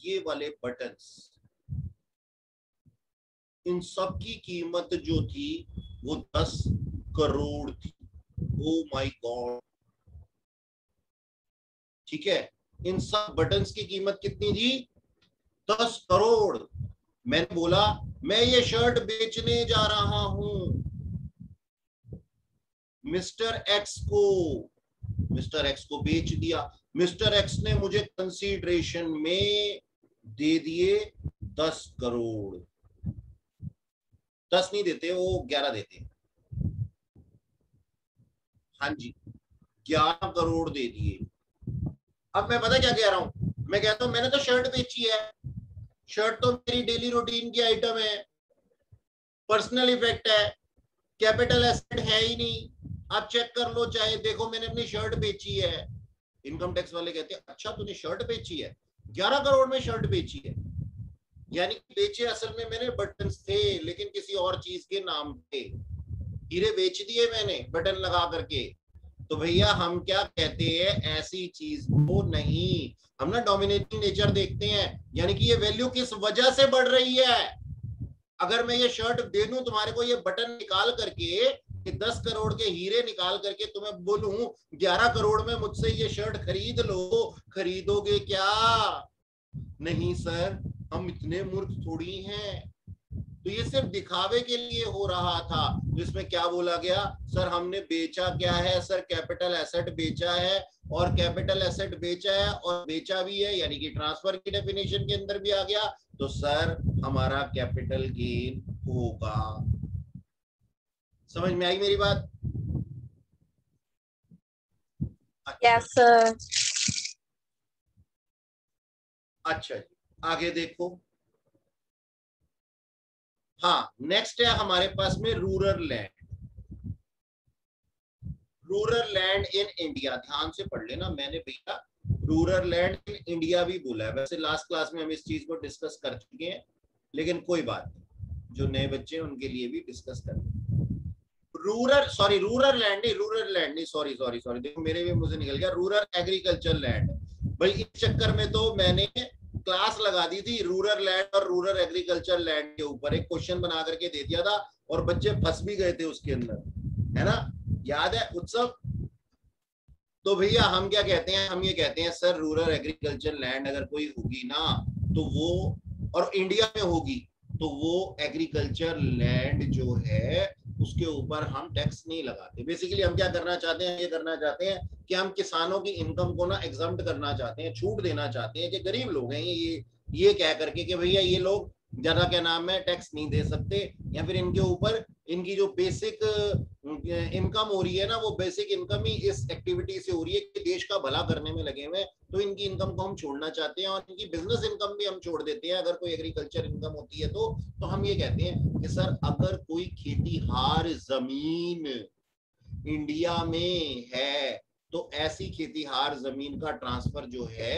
ये वाले बटन्स, इन सब की कीमत जो थी वो 10 करोड़ थी। ओ माय गॉड, ठीक है, इन सब बटन्स की कीमत कितनी थी, 10 करोड़। मैंने बोला मैं ये शर्ट बेचने जा रहा हूं मिस्टर एक्स को बेच दिया। मिस्टर एक्स ने मुझे कंसीडरेशन में दे दिए 10 करोड़। 10 नहीं देते, वो 11 देते, हाँ जी 11 करोड़ दे दिए। अब मैं पता क्या कह रहा हूं, मैं कहता हूं मैंने तो शर्ट बेची है, शर्ट तो मेरी डेली रूटीन की आइटम है, पर्सनल इफेक्ट है, कैपिटल एसेट है ही नहीं, आप चेक कर लो, चाहे देखो मैंने अपनी शर्ट बेची है। इनकम टैक्स वाले कहते हैं अच्छा तूने शर्ट बेची है, 11 करोड़ में शर्ट बेची है, यानी बेचे असल में मैंने बटन्स थे, लेकिन किसी और चीज के नाम थे, हीरे बेच दिए मैंने बटन लगा करके। तो भैया हम क्या कहते हैं, ऐसी चीज को नहीं, हम ना डोमिनेटिंग नेचर देखते हैं, यानी कि ये वैल्यू किस वजह से बढ़ रही है। अगर मैं ये शर्ट दे दूं तुम्हारे को, ये बटन निकाल करके, 10 करोड़ के हीरे निकाल करके तुम्हें बोलूं 11 करोड़ में मुझसे ये शर्ट खरीद लो, खरीदोगे क्या? नहीं सर, हम इतने मूर्ख थोड़ी हैं। तो ये सिर्फ दिखावे के लिए हो रहा था। जिसमें क्या बोला गया, सर हमने बेचा क्या है, सर कैपिटल एसेट बेचा है, और कैपिटल एसेट बेचा है और बेचा भी है, यानी कि ट्रांसफर की डेफिनेशन के अंदर भी आ गया, तो सर हमारा कैपिटल गेन होगा। समझ में आई मेरी बात? Yes sir. अच्छा जी, आगे देखो। हाँ, नेक्स्ट है हमारे पास में rural land. Rural land in India, ध्यान से पढ़ लेना, मैंने भैया रूरल लैंड इन इंडिया भी बोला है। वैसे लास्ट क्लास में हम इस चीज को डिस्कस कर चुके हैं, लेकिन कोई बात नहीं, जो नए बच्चे हैं उनके लिए भी डिस्कस करें। रूरल लैंड नहीं, सॉरी, देखो मेरे भी मुंह से निकल गया, रूरल एग्रीकल्चर लैंड। भाई इस चक्कर में तो मैंने क्लास लगा दी थी रूरल लैंड और रूरल एग्रीकल्चर लैंड के ऊपर, एक क्वेश्चन बना करके दे दिया था, और बच्चे फंस भी गए थे उसके अंदर, है ना, याद है उत्सव? तो भैया हम क्या कहते हैं, हम ये कहते हैं सर रूरल एग्रीकल्चर लैंड अगर कोई होगी ना, तो वो, और इंडिया में होगी, तो वो एग्रीकल्चर लैंड जो है उसके ऊपर हम टैक्स नहीं लगाते। बेसिकली हम क्या करना चाहते हैं, ये करना चाहते हैं कि हम किसानों की इनकम को ना एग्जम्प्ट करना चाहते हैं, छूट देना चाहते हैं कि गरीब लोग हैं ये कह करके कि भैया ये लोग ज्यादा क्या नाम है टैक्स नहीं दे सकते, या फिर इनके ऊपर इनकी जो बेसिक इनकम हो रही है ना, वो बेसिक इनकम ही इस एक्टिविटी से हो रही है कि देश का भला करने में लगे हुए हैं, तो इनकी इनकम को हम छोड़ना चाहते हैं और इनकी बिजनेस इनकम भी हम छोड़ देते हैं। अगर कोई एग्रीकल्चर इनकम होती है तो हम ये कहते हैं कि सर अगर कोई खेतीहार जमीन इंडिया में है तो ऐसी खेतीहार जमीन का ट्रांसफर जो है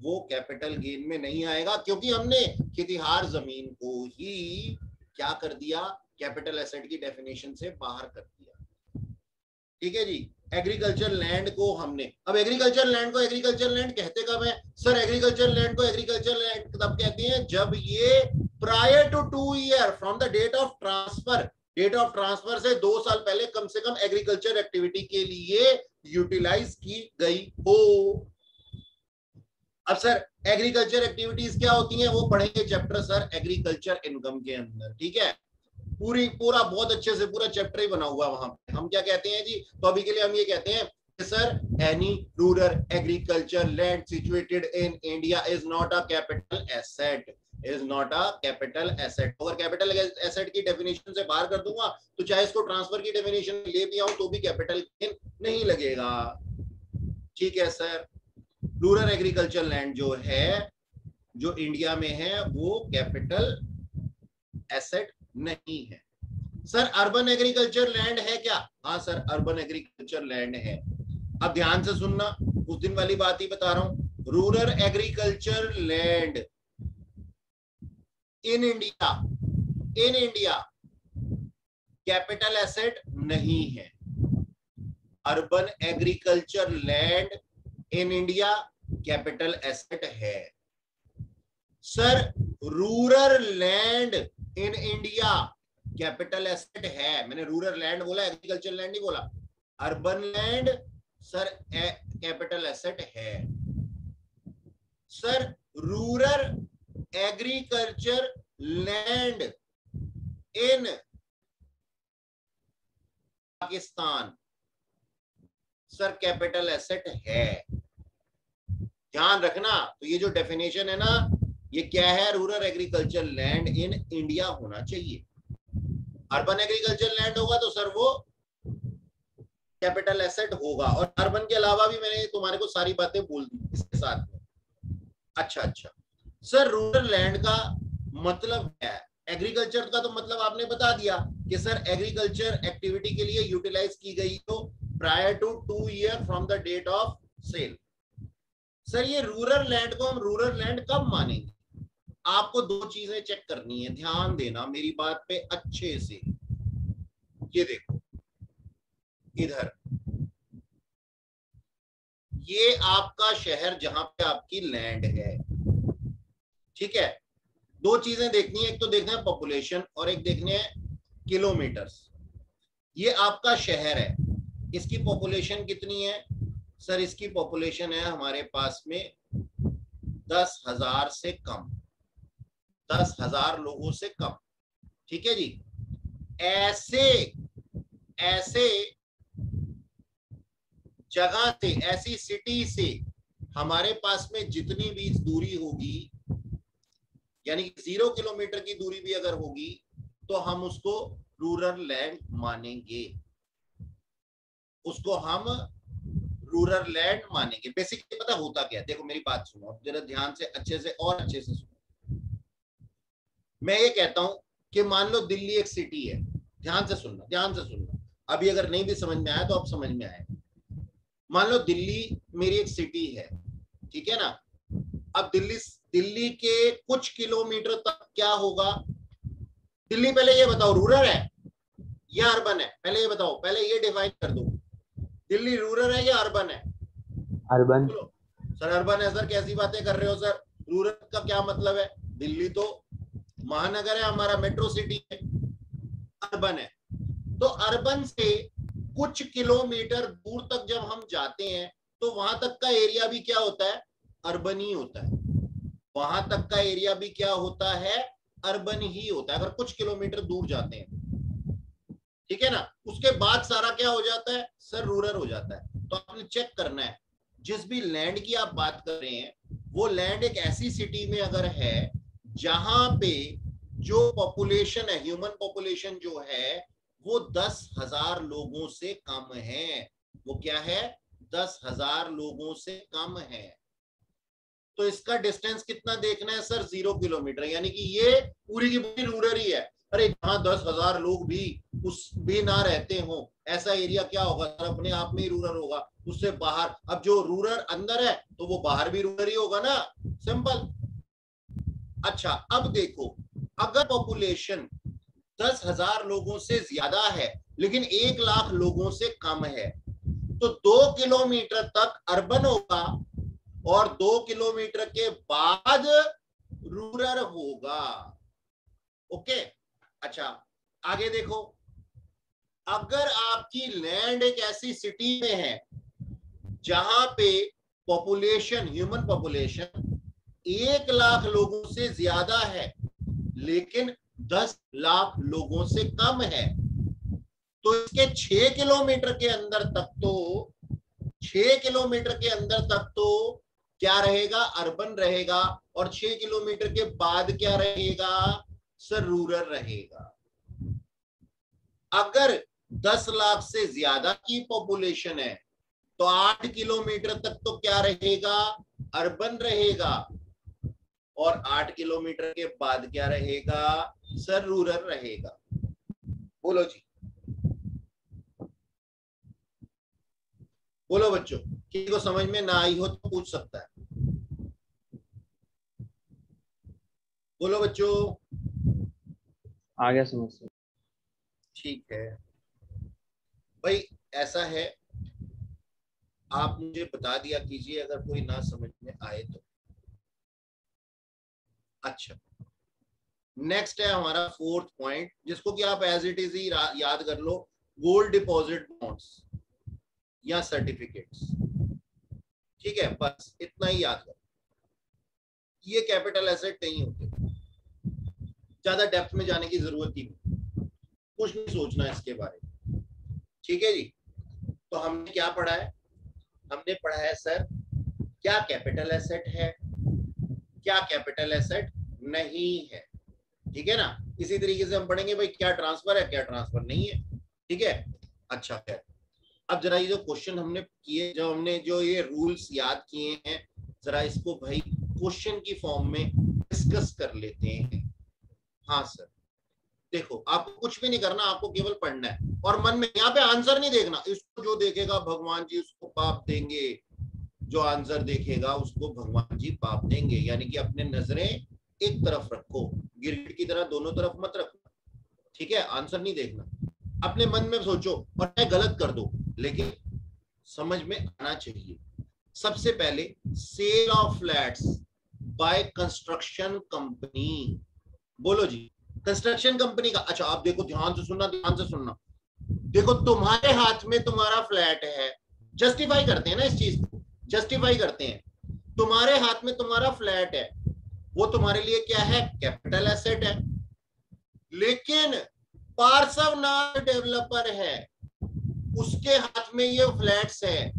वो कैपिटल गेन में नहीं आएगा, क्योंकि हमने खेतीहार जमीन को ही क्या कर दिया, कैपिटल एसेट की डेफिनेशन से बाहर कर दिया। ठीक है जी। एग्रीकल्चर लैंड को हमने, अब एग्रीकल्चर लैंड को एग्रीकल्चर लैंड कहते कब है सर? एग्रीकल्चर लैंड को एग्रीकल्चर लैंड तब कहते हैं जब ये prior to 2 year from the date of transfer, date of transfer से 2 साल पहले कम से कम एग्रीकल्चर एक्टिविटी के लिए यूटिलाइज की गई हो। अब सर एग्रीकल्चर एक्टिविटीज क्या होती हैं वो पढ़ेंगे चैप्टर सर एग्रीकल्चर इनकम के अंदर। ठीक है, पूरा बहुत अच्छे से पूरा चैप्टर ही बना हुआ वहां पे। हम क्या कहते हैं जी, तो अभी के लिए हम ये कहते हैं कि sir any rural agriculture land situated in India is not a capital asset, is not a capital asset. अगर कैपिटल एसेट की डेफिनेशन से बाहर कर दूंगा तो चाहे इसको ट्रांसफर की डेफिनेशन ले भी आऊं तो भी कैपिटल गेन नहीं लगेगा। ठीक है सर, रूरल एग्रीकल्चर लैंड जो है जो इंडिया में है वो कैपिटल एसेट नहीं है। सर अर्बन एग्रीकल्चर लैंड है क्या? हाँ सर अर्बन एग्रीकल्चर लैंड है। अब ध्यान से सुनना, उस दिन वाली बात ही बता रहा हूं। Rural agriculture land in India capital asset नहीं है। Urban agriculture land in India capital asset है। Sir rural land in India capital asset है। मैंने रूरल लैंड बोला, एग्रीकल्चर लैंड नहीं बोला। Urban land sir capital asset है। Sir rural agriculture land in Pakistan sir capital asset है। ध्यान रखना, तो ये जो डेफिनेशन है ना, ये क्या है? Rural agriculture land in India होना चाहिए। अर्बन एग्रीकल्चर लैंड होगा तो सर वो कैपिटल एसेट होगा। और अर्बन के अलावा भी मैंने तुम्हारे को सारी बातें बोल दी इसके साथ में। अच्छा सर रूरल लैंड का मतलब क्या है? एग्रीकल्चर का तो मतलब आपने बता दिया कि सर एग्रीकल्चर एक्टिविटी के लिए यूटिलाइज की गई हो prior to 2 year from the date of sale. Sir ये रूरल लैंड को हम रूरल लैंड कब मानेंगे? आपको 2 चीजें चेक करनी है, ध्यान देना मेरी बात पे अच्छे से। ये देखो इधर, ये आपका शहर जहां पे आपकी लैंड है। ठीक है, 2 चीजें देखनी है, एक तो देखना है पॉपुलेशन और एक देखने है किलोमीटर्स। ये आपका शहर है, इसकी पॉपुलेशन कितनी है? सर इसकी पॉपुलेशन है हमारे पास में 10,000 से कम, 10,000 लोगों से कम। ठीक है जी। ऐसे जगह से, ऐसी सिटी से हमारे पास में जितनी भी दूरी होगी, यानी कि 0 किलोमीटर की दूरी भी अगर होगी तो हम उसको रूरल लैंड मानेंगे, उसको हम रूरल लैंड मानेंगे। बेसिकली पता होता क्या है, देखो मेरी बात सुनो जरा ध्यान से, अच्छे से और अच्छे से सुनो। मैं ये कहता हूं कि मान लो दिल्ली एक सिटी है, ध्यान से सुनना, ध्यान से सुनना, अभी अगर नहीं भी समझ में आया तो अब समझ में आएगा। मान लो दिल्ली मेरी एक सिटी है, ठीक है ना। अब दिल्ली के कुछ किलोमीटर तक क्या होगा? दिल्ली पहले ये बताओ रूरल है या अर्बन है? पहले ये बताओ, पहले ये डिफाइन कर दो, दिल्ली रूरल है या अर्बन है? अर्बन। सर अर्बन है। सर कैसी बातें कर रहे हो सर, रूरल का क्या मतलब है? दिल्ली तो महानगर है हमारा, मेट्रो सिटी है। अर्बन है तो अर्बन से कुछ किलोमीटर दूर तक जब हम जाते हैं तो वहां तक का एरिया भी क्या होता है? अर्बन ही होता है। वहां तक का एरिया भी क्या होता है? अर्बन ही होता है, अगर कुछ किलोमीटर दूर जाते हैं। ठीक है ना। उसके बाद सारा क्या हो जाता है सर, रूरल हो जाता है। तो आपने चेक करना है जिस भी लैंड की आप बात कर रहे हैं वो लैंड एक ऐसी सिटी में अगर है जहां पे जो पॉपुलेशन है, ह्यूमन पॉपुलेशन जो है वो 10,000 लोगों से कम है। वो क्या है, 10,000 लोगों से कम है। तो इसका डिस्टेंस कितना देखना है सर, 0 किलोमीटर, यानी कि ये पूरी की पूरी रूरल ही है। अरे जहां 10,000 लोग भी उस भी ना रहते हो ऐसा एरिया क्या होगा सर, अपने आप में ही रूरल होगा। उससे बाहर, अब जो रूरल अंदर है तो वो बाहर भी रूरल ही होगा ना, सिंपल। अच्छा अब देखो, अगर पॉपुलेशन 10,000 लोगों से ज्यादा है लेकिन 1,00,000 लोगों से कम है, तो 2 किलोमीटर तक अर्बन होगा और 2 किलोमीटर के बाद रूरल होगा। ओके, अच्छा आगे देखो, अगर आपकी लैंड एक ऐसी सिटी में है जहां पे पॉपुलेशन, ह्यूमन पॉपुलेशन 1,00,000 लोगों से ज्यादा है लेकिन 10,00,000 लोगों से कम है, तो इसके 6 किलोमीटर के अंदर तक तो 6 किलोमीटर के अंदर तक तो क्या रहेगा, अर्बन रहेगा, और 6 किलोमीटर के बाद क्या रहेगा सर, रूरल रहेगा। अगर 10,00,000 से ज्यादा की पॉपुलेशन है तो 8 किलोमीटर तक तो क्या रहेगा, अर्बन रहेगा, और 8 किलोमीटर के बाद क्या रहेगा सर, रूरल रहेगा। बोलो जी, बोलो बच्चों, किसी को समझ में ना आई हो तो पूछ सकता है। बोलो बच्चों, आ गया समझ से। ठीक है भाई, ऐसा है, आप मुझे बता दिया कीजिए अगर कोई ना समझ में आए तो। अच्छा, नेक्स्ट है हमारा 4th पॉइंट, जिसको कि आप एज इट इज ही याद कर लो, गोल्ड डिपॉजिट बॉन्ड्स या सर्टिफिकेट्स। ठीक है, बस इतना ही याद करो। ये कैपिटल एसेट नहीं होते, ज्यादा डेप्थ में जाने की जरूरत ही नहीं, कुछ नहीं सोचना इसके बारे में। ठीक है जी, तो हमने क्या पढ़ा है, हमने पढ़ा है सर क्या कैपिटल एसेट है, क्या कैपिटल एसेट नहीं है। ठीक है ना, इसी तरीके से हम पढ़ेंगे भाई क्या ट्रांसफर है, क्या ट्रांसफर नहीं है। ठीक है, अच्छा है। अब जरा ये जो क्वेश्चन हमने किए, जो हमने जो ये रूल्स याद किए हैं, जरा इसको भाई क्वेश्चन की फॉर्म में डिस्कस कर लेते हैं। हाँ सर, देखो आपको कुछ भी नहीं करना, आपको केवल पढ़ना है और मन में, यहाँ पे आंसर नहीं देखना, इसको जो देखेगा भगवान जी उसको पाप देंगे, जो आंसर देखेगा उसको भगवान जी पाप देंगे, यानी कि अपने नजरें एक तरफ रखो, गिरगिट की तरह दोनों तरफ मत रखना। ठीक है, आंसर नहीं देखना, अपने मन में सोचो और मैं गलत कर दो लेकिन समझ में आना चाहिए। सबसे पहले sale of flats by construction company. बोलो जी, कंस्ट्रक्शन कंपनी का। अच्छा आप देखो, ध्यान से सुनना, ध्यान से सुनना। देखो तुम्हारे हाथ में तुम्हारा फ्लैट है, जस्टिफाई करते हैं ना इस चीज को, जस्टिफाई करते हैं, तुम्हारे हाथ में तुम्हारा फ्लैट है, वो तुम्हारे लिए क्या है, कैपिटल एसेट है। लेकिन पार्सव नाम डेवलपर है, उसके हाथ में ये फ्लैट्स है,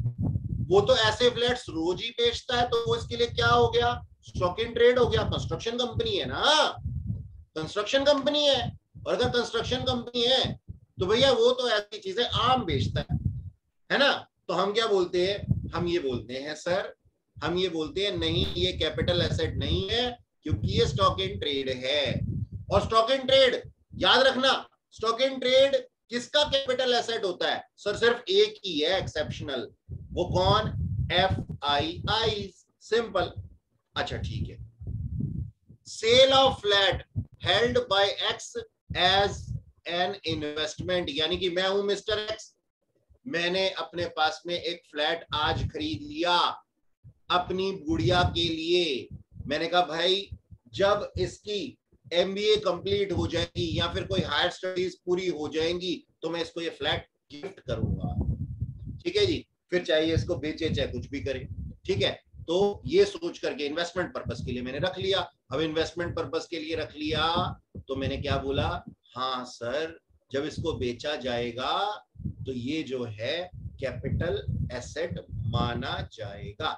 वो तो ऐसे फ्लैट्स रोज ही बेचता है, तो वो इसके लिए क्या हो गया, स्टॉक इन ट्रेड हो गया, कंस्ट्रक्शन कंपनी है ना, कंस्ट्रक्शन कंपनी है। और अगर कंस्ट्रक्शन कंपनी है तो भैया वो तो ऐसी चीजें आम बेचता है ना। तो हम क्या बोलते हैं, हम ये बोलते हैं सर, हम ये बोलते हैं नहीं ये कैपिटल एसेट नहीं है क्योंकि ये स्टॉक इन ट्रेड है। और स्टॉक इन ट्रेड याद रखना, स्टॉक इन ट्रेड किसका कैपिटल एसेट होता है सर, सिर्फ एक ही है एक्सेप्शनल, वो कौन, FII, सिंपल। अच्छा ठीक है, sale of flat held by X as an investment, यानी कि मैं हूं मिस्टर एक्स, मैंने अपने पास में एक फ्लैट आज खरीद लिया अपनी गुड़िया के लिए। मैंने कहा भाई जब इसकी MBA कंप्लीट हो जाएगी या फिर कोई हायर स्टडीज पूरी हो जाएंगी तो मैं इसको ये फ्लैट गिफ्ट करूंगा। ठीक है जी, फिर चाहे इसको बेचे चाहे कुछ भी करे। ठीक है, तो ये सोच करके इन्वेस्टमेंट पर्पस के लिए मैंने रख लिया। अब इन्वेस्टमेंट पर्पस के लिए रख लिया तो मैंने क्या बोला, हाँ सर जब इसको बेचा जाएगा तो ये जो है कैपिटल एसेट माना जाएगा।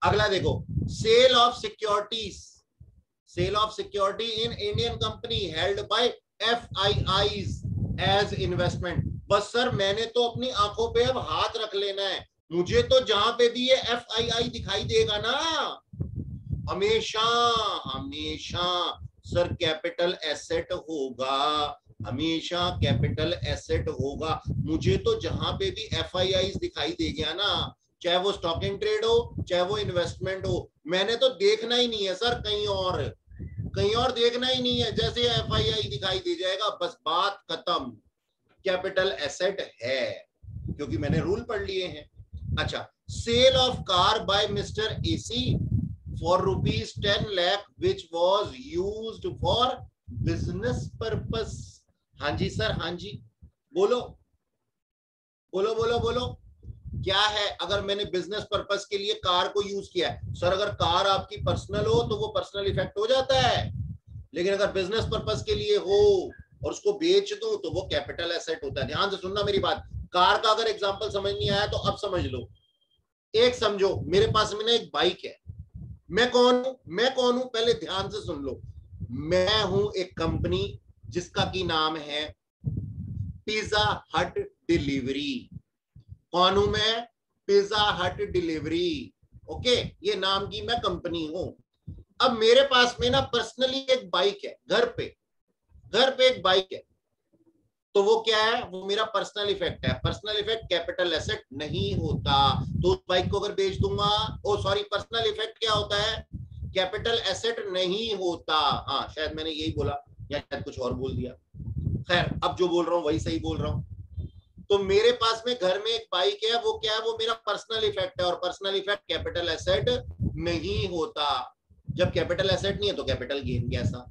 अगला देखो, sale of securities, sale of security in Indian company held by FIIs as investment. बस सर मैंने तो अपनी आंखों पे अब हाथ रख लेना है, मुझे तो जहां पे भी ये FII दिखाई देगा ना, हमेशा हमेशा सर कैपिटल एसेट होगा, हमेशा कैपिटल एसेट होगा। मुझे तो जहां पे भी FIIs दिखाई दे गया ना, चाहे वो स्टॉक इन ट्रेड हो चाहे वो इन्वेस्टमेंट हो, मैंने तो देखना ही नहीं है सर, कहीं और देखना ही नहीं है। जैसे FII दिखाई दे जाएगा बस बात खत्म, कैपिटल एसेट है, क्योंकि मैंने रूल पढ़ लिए हैं। अच्छा, sale of car by mister AC for ₹10 lakh which was used for business purpose. हाँ जी सर, हाँ जी, बोलो बोलो बोलो बोलो, क्या है? अगर मैंने बिजनेस पर्पस के लिए कार को यूज किया है, सर अगर कार आपकी पर्सनल हो तो वो पर्सनल इफेक्ट हो जाता है, लेकिन अगर बिजनेस पर्पस के लिए हो और उसको बेच दूं तो वो कैपिटल एसेट होता है। ध्यान से सुनना मेरी बात, कार का अगर एग्जांपल समझ नहीं आया तो अब समझ लो। एक समझो, मेरे पास में ना एक बाइक है, मैं कौन हूं पहले ध्यान से सुन लो। मैं हूं एक कंपनी जिसका की नाम है पिज्जा हट डिलीवरी। कौन हूं मैं? पिज्जा हट डिलीवरी। ओके, ये नाम की मैं कंपनी हूं। अब मेरे पास में ना पर्सनली एक बाइक है, घर पे एक बाइक है, तो वो क्या है? वो मेरा पर्सनल इफेक्ट है। पर्सनल इफेक्ट कैपिटल एसेट नहीं होता, तो उस बाइक को अगर बेच दूंगा, ओ सॉरी, पर्सनल इफेक्ट क्या होता है? कैपिटल एसेट नहीं होता। हाँ, शायद मैंने यही बोला या शायद कुछ और बोल दिया, खैर अब जो बोल रहा हूं वही सही बोल रहा हूं। तो मेरे पास में घर में एक बाइक है, वो क्या है? वो मेरा पर्सनल इफेक्ट है, और पर्सनल इफेक्ट कैपिटल एसेट नहीं होता। जब कैपिटल एसेट नहीं है तो कैपिटल गेन कैसा?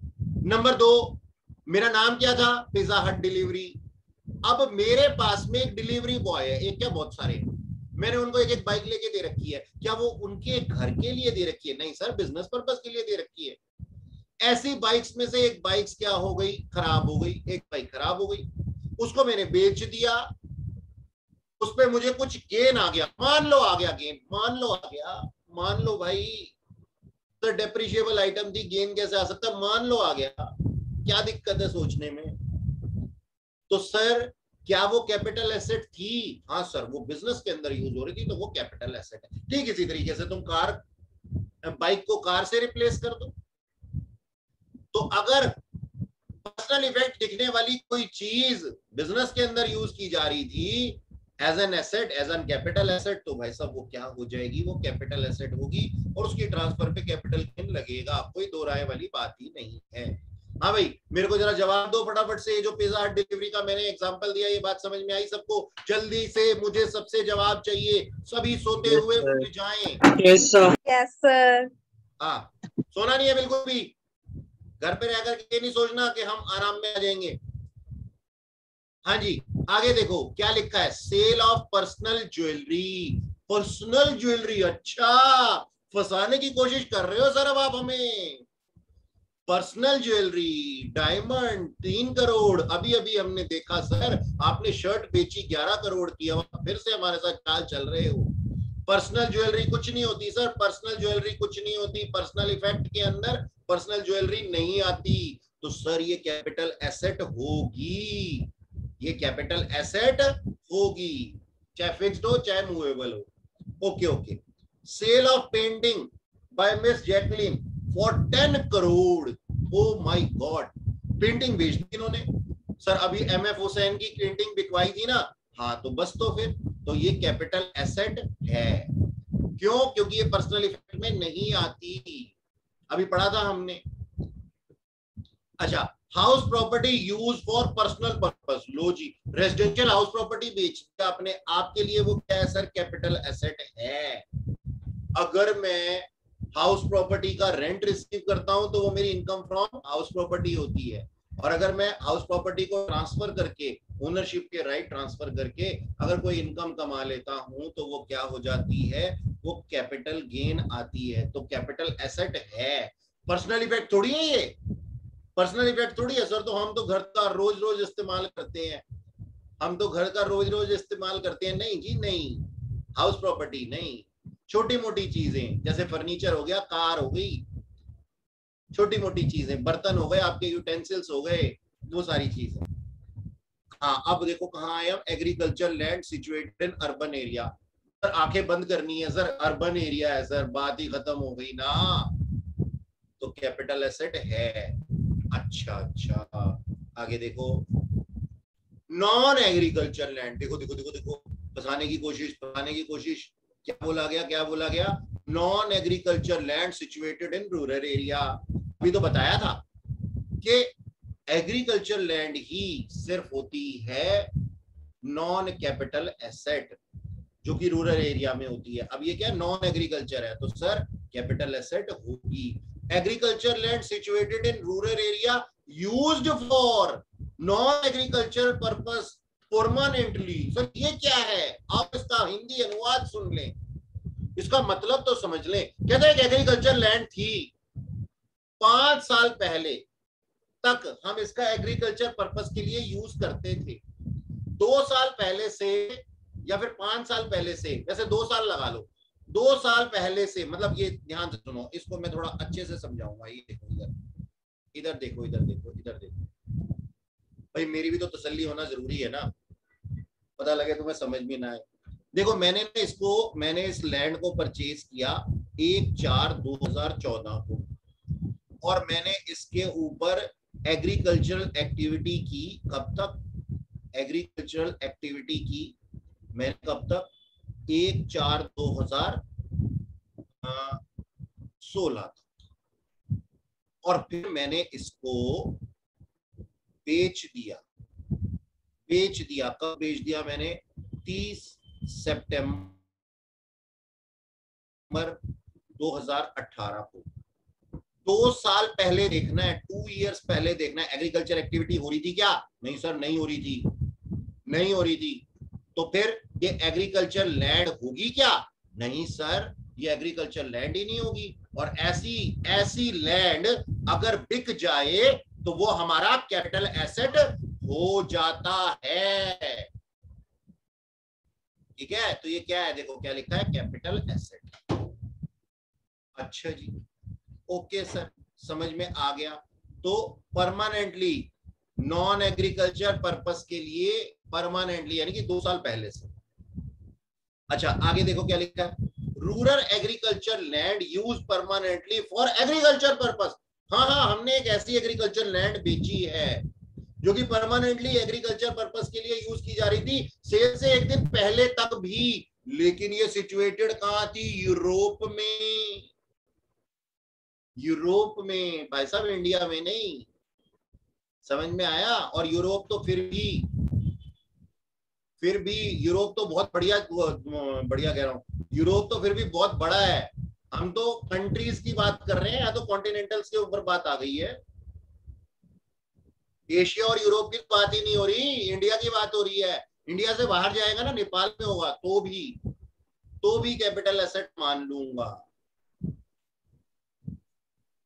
नंबर 2, मेरा नाम क्या था? पिज्जा हट डिलीवरी। अब मेरे पास में एक डिलीवरी बॉय है, एक क्या बहुत सारे, मैंने उनको एक एक बाइक लेके दे रखी है। क्या वो उनके घर के लिए दे रखी है? नहीं सर, बिजनेस पर्पस के लिए दे रखी है। ऐसी बाइक्स में से एक बाइक क्या हो गई? खराब हो गई। एक बाइक खराब हो गई, उसको मैंने बेच दिया, उसमें मुझे कुछ गेन आ गया, मान लो आ गया गेन, मान लो आ गया, मान लो भाई, तो डेप्रिशिएबल आइटम थी, गेन कैसे आ सकता? मान लो आ गया, क्या दिक्कत है सोचने में? तो सर क्या वो कैपिटल एसेट थी? हाँ सर, वो बिजनेस के अंदर यूज हो रही थी तो वो कैपिटल एसेट है। ठीक इसी तरीके से तुम बाइक को कार से रिप्लेस कर दो, तो अगर पर्सनल इफेक्ट दिखने वाली कोई चीज बिजनेस के अंदर यूज की जा रही थी as an asset, as an capital asset, तो भाई साहब वो क्या हो जाएगी? वो कैपिटल एसेट होगी और उसकी ट्रांसफर पे कैपिटल गेन लगेगा, कोई दो राय वाली बात ही नहीं है। हाँ भाई, मेरे को जरा जवाब दो फटाफट से, ये जो पिज्जा हट डिलीवरी का मैंने एग्जांपल दिया, ये बात समझ में आई सबको? जल्दी से मुझे सबसे जवाब चाहिए, सभी सोते हुए उठ जाएं। Yes sir. Yes, sir. हाँ, सोना नहीं है बिल्कुल भी, घर पे रह करके नहीं सोचना कि हम आराम में आ जाएंगे। हाँ जी, आगे देखो क्या लिखा है, sale of personal jewellery. Personal jewellery, अच्छा फंसाने की कोशिश कर रहे हो सर अब आप हमें। पर्सनल ज्वेलरी, डायमंड 3 करोड़, अभी अभी हमने देखा सर आपने शर्ट बेची 11 करोड़ की, अब फिर से हमारे साथ चाल चल रहे हो। पर्सनल ज्वेलरी कुछ नहीं होती सर, पर्सनल ज्वेलरी कुछ नहीं होती, पर्सनल इफेक्ट के अंदर पर्सनल ज्वेलरी नहीं आती। तो सर ये कैपिटल एसेट होगी, ये कैपिटल एसेट होगी, चाहे फिक्स्ड हो चाहे मूवेबल हो। Okay okay, sale of painting by miss Jacqueline for 10 crore. Oh my God, painting बेच दी इन्होंने सर, अभी MF हुसैन की पेंटिंग बिकवाई थी ना, हाँ तो बस, तो फिर तो ये कैपिटल एसेट है। क्यों? क्योंकि ये पर्सनल इफेक्ट में नहीं आती, अभी पढ़ा था हमने। अच्छा, house property use for personal purpose, लो जी, रेजिडेंशियल हाउस प्रॉपर्टी बेच दिया आपने, आपके लिए वो क्या है सर? कैपिटल एसेट है। अगर मैं हाउस प्रॉपर्टी का रेंट रिसीव करता हूं तो वो मेरी इनकम फ्रॉम हाउस प्रॉपर्टी होती है, और अगर मैं हाउस प्रॉपर्टी को ट्रांसफर करके, ओनरशिप के राइट ट्रांसफर करके अगर कोई इनकम कमा लेता हूं तो वो क्या हो जाती है? वो कैपिटल गेन आती है। तो कैपिटल एसेट है, पर्सनल इफेक्ट थोड़ी है ये। पर्सनल इफेक्ट थोड़ी है सर, तो हम तो घर का रोज रोज इस्तेमाल करते हैं, हम तो घर का रोज रोज इस्तेमाल करते हैं। नहीं जी नहीं, हाउस प्रॉपर्टी नहीं, छोटी मोटी चीजें जैसे फर्नीचर हो गया, कार हो गई, छोटी मोटी चीजें, बर्तन हो गए, आपके यूटेंसिल्स हो गए, वो सारी चीजें। हाँ अब देखो कहाँ आए हम, agriculture land situated in urban area. Sir आंखें बंद करनी है सर, अर्बन एरिया है सर, बात ही खत्म हो गई ना, तो कैपिटल एसेट है। अच्छा अच्छा, आगे देखो, नॉन एग्रीकल्चर लैंड, देखो देखो देखो देखो, फंसाने की कोशिश, फंसाने की कोशिश, क्या बोला गया, क्या बोला गया, non agriculture land situated in rural area. अभी तो बताया था कि एग्रीकल्चर लैंड ही सिर्फ होती है नॉन कैपिटल एसेट, जो कि रूरल एरिया में होती है। अब ये क्या नॉन एग्रीकल्चर है, तो सर कैपिटल एसेट होगी। Agriculture land situated in rural area used for non agriculture purpose permanently. Sir ये क्या है, आप इसका हिंदी अनुवाद सुन लें, इसका मतलब तो समझ लें। कहते हैं एग्रीकल्चर लैंड थी, 5 साल पहले तक हम इसका एग्रीकल्चर पर्पस के लिए यूज करते थे। 2 साल पहले से या फिर 5 साल पहले से, वैसे 2 साल लगा लो, 2 साल पहले से, मतलब ये ध्यान से सुनो, इसको मैं थोड़ा अच्छे से समझाऊंगा। ये देखो इधर, इधर देखो, इधर देखो, इधर देखो भाई, मेरी भी तो तसल्ली होना जरूरी है ना, पता लगे तुम्हें समझ में ना आए। देखो मैंने इस लैंड को परचेज किया 1/4/2014 को, और मैंने इसके ऊपर एग्रीकल्चरल एक्टिविटी की, कब तक, एग्रीकल्चरल एक्टिविटी की मैंने कब तक, 1/4/2016 तक, और फिर मैंने इसको बेच दिया। बेच दिया कब बेच दिया मैंने, 30 सितंबर 2018 को। 2 साल पहले देखना है, 2 इयर्स पहले देखना है, एग्रीकल्चर एक्टिविटी हो रही थी क्या? नहीं सर नहीं हो रही थी, नहीं हो रही थी। तो फिर ये एग्रीकल्चर लैंड होगी क्या? नहीं सर, ये एग्रीकल्चर लैंड ही नहीं होगी। और ऐसी लैंड अगर बिक जाए तो वो हमारा कैपिटल एसेट हो जाता है। ठीक है, तो ये क्या है, देखो क्या लिखा है, कैपिटल एसेट। अच्छा जी, ओके सर, समझ में आ गया। तो परमानेंटली नॉन एग्रीकल्चर पर्पस के लिए, परमानेंटली यानी कि 2 साल पहले से। अच्छा आगे देखो क्या लिखा है, rural agriculture land use permanently for agriculture purpose. हाँ हाँ, हमने एक ऐसी एग्रीकल्चर लैंड बेची है जो कि परमानेंटली एग्रीकल्चर पर्पस के लिए यूज की जा रही थी, सेल से 1 दिन पहले तक भी। लेकिन ये सिचुएटेड कहां थी, यूरोप में। यूरोप में भाई साहब, इंडिया में नहीं। समझ में आया? और यूरोप तो फिर भी यूरोप तो बहुत बढ़िया, बढ़िया कह रहा हूँ, यूरोप तो फिर भी बहुत बड़ा है। हम तो कंट्रीज की बात कर रहे हैं, या तो कॉन्टिनेंटल्स के ऊपर बात आ गई है। एशिया और यूरोप की बात ही नहीं हो रही, इंडिया की बात हो रही है। इंडिया से बाहर जाएगा ना, नेपाल में होगा, तो भी कैपिटल एसेट मान लूंगा।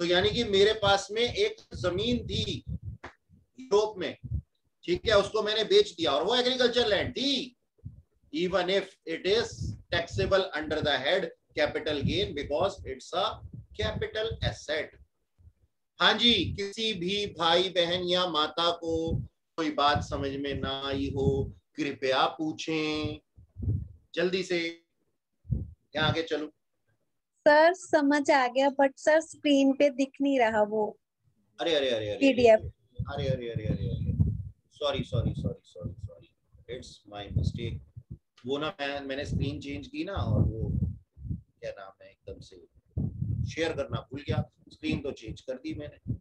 तो यानी कि मेरे पास में एक जमीन थी यूरोप में, ठीक है, उसको मैंने बेच दिया, और वो एग्रीकल्चर लैंड थी, even if it is taxable under the head capital gain because it's a capital asset. हाँ जी, किसी भी भाई बहन या माता को कोई बात समझ में ना आई हो, कृपया पूछें, जल्दी से। यहाँ आगे चलो। सर समझ आ गया, बट सर स्क्रीन पे दिख नहीं रहा वो अरे अरे अरे अरे पीडीएफ। अरे अरे अरे अरे अरे, sorry sorry sorry sorry sorry, it's my mistake. वो ना मैंने स्क्रीन चेंज की ना, और वो क्या नाम है, एकदम से शेयर करना भूल गया, स्क्रीन तो चेंज कर दी मैंने।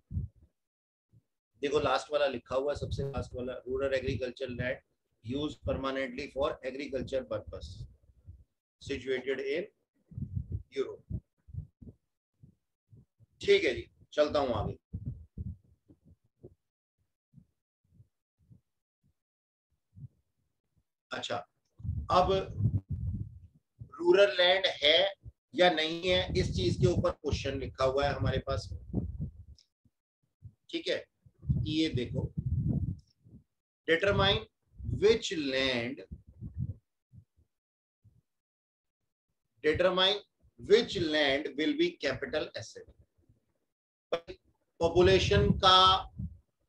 देखो लास्ट वाला लिखा हुआ है, सबसे लास्ट वाला, rural agriculture land use permanently for agriculture purpose situated in Europe. ठीक है जी, चलता हूं आगे। अच्छा, अब रूरल लैंड है या नहीं है, इस चीज के ऊपर क्वेश्चन लिखा हुआ है हमारे पास। ठीक है, ये देखो, determine which land will be capital asset. Population का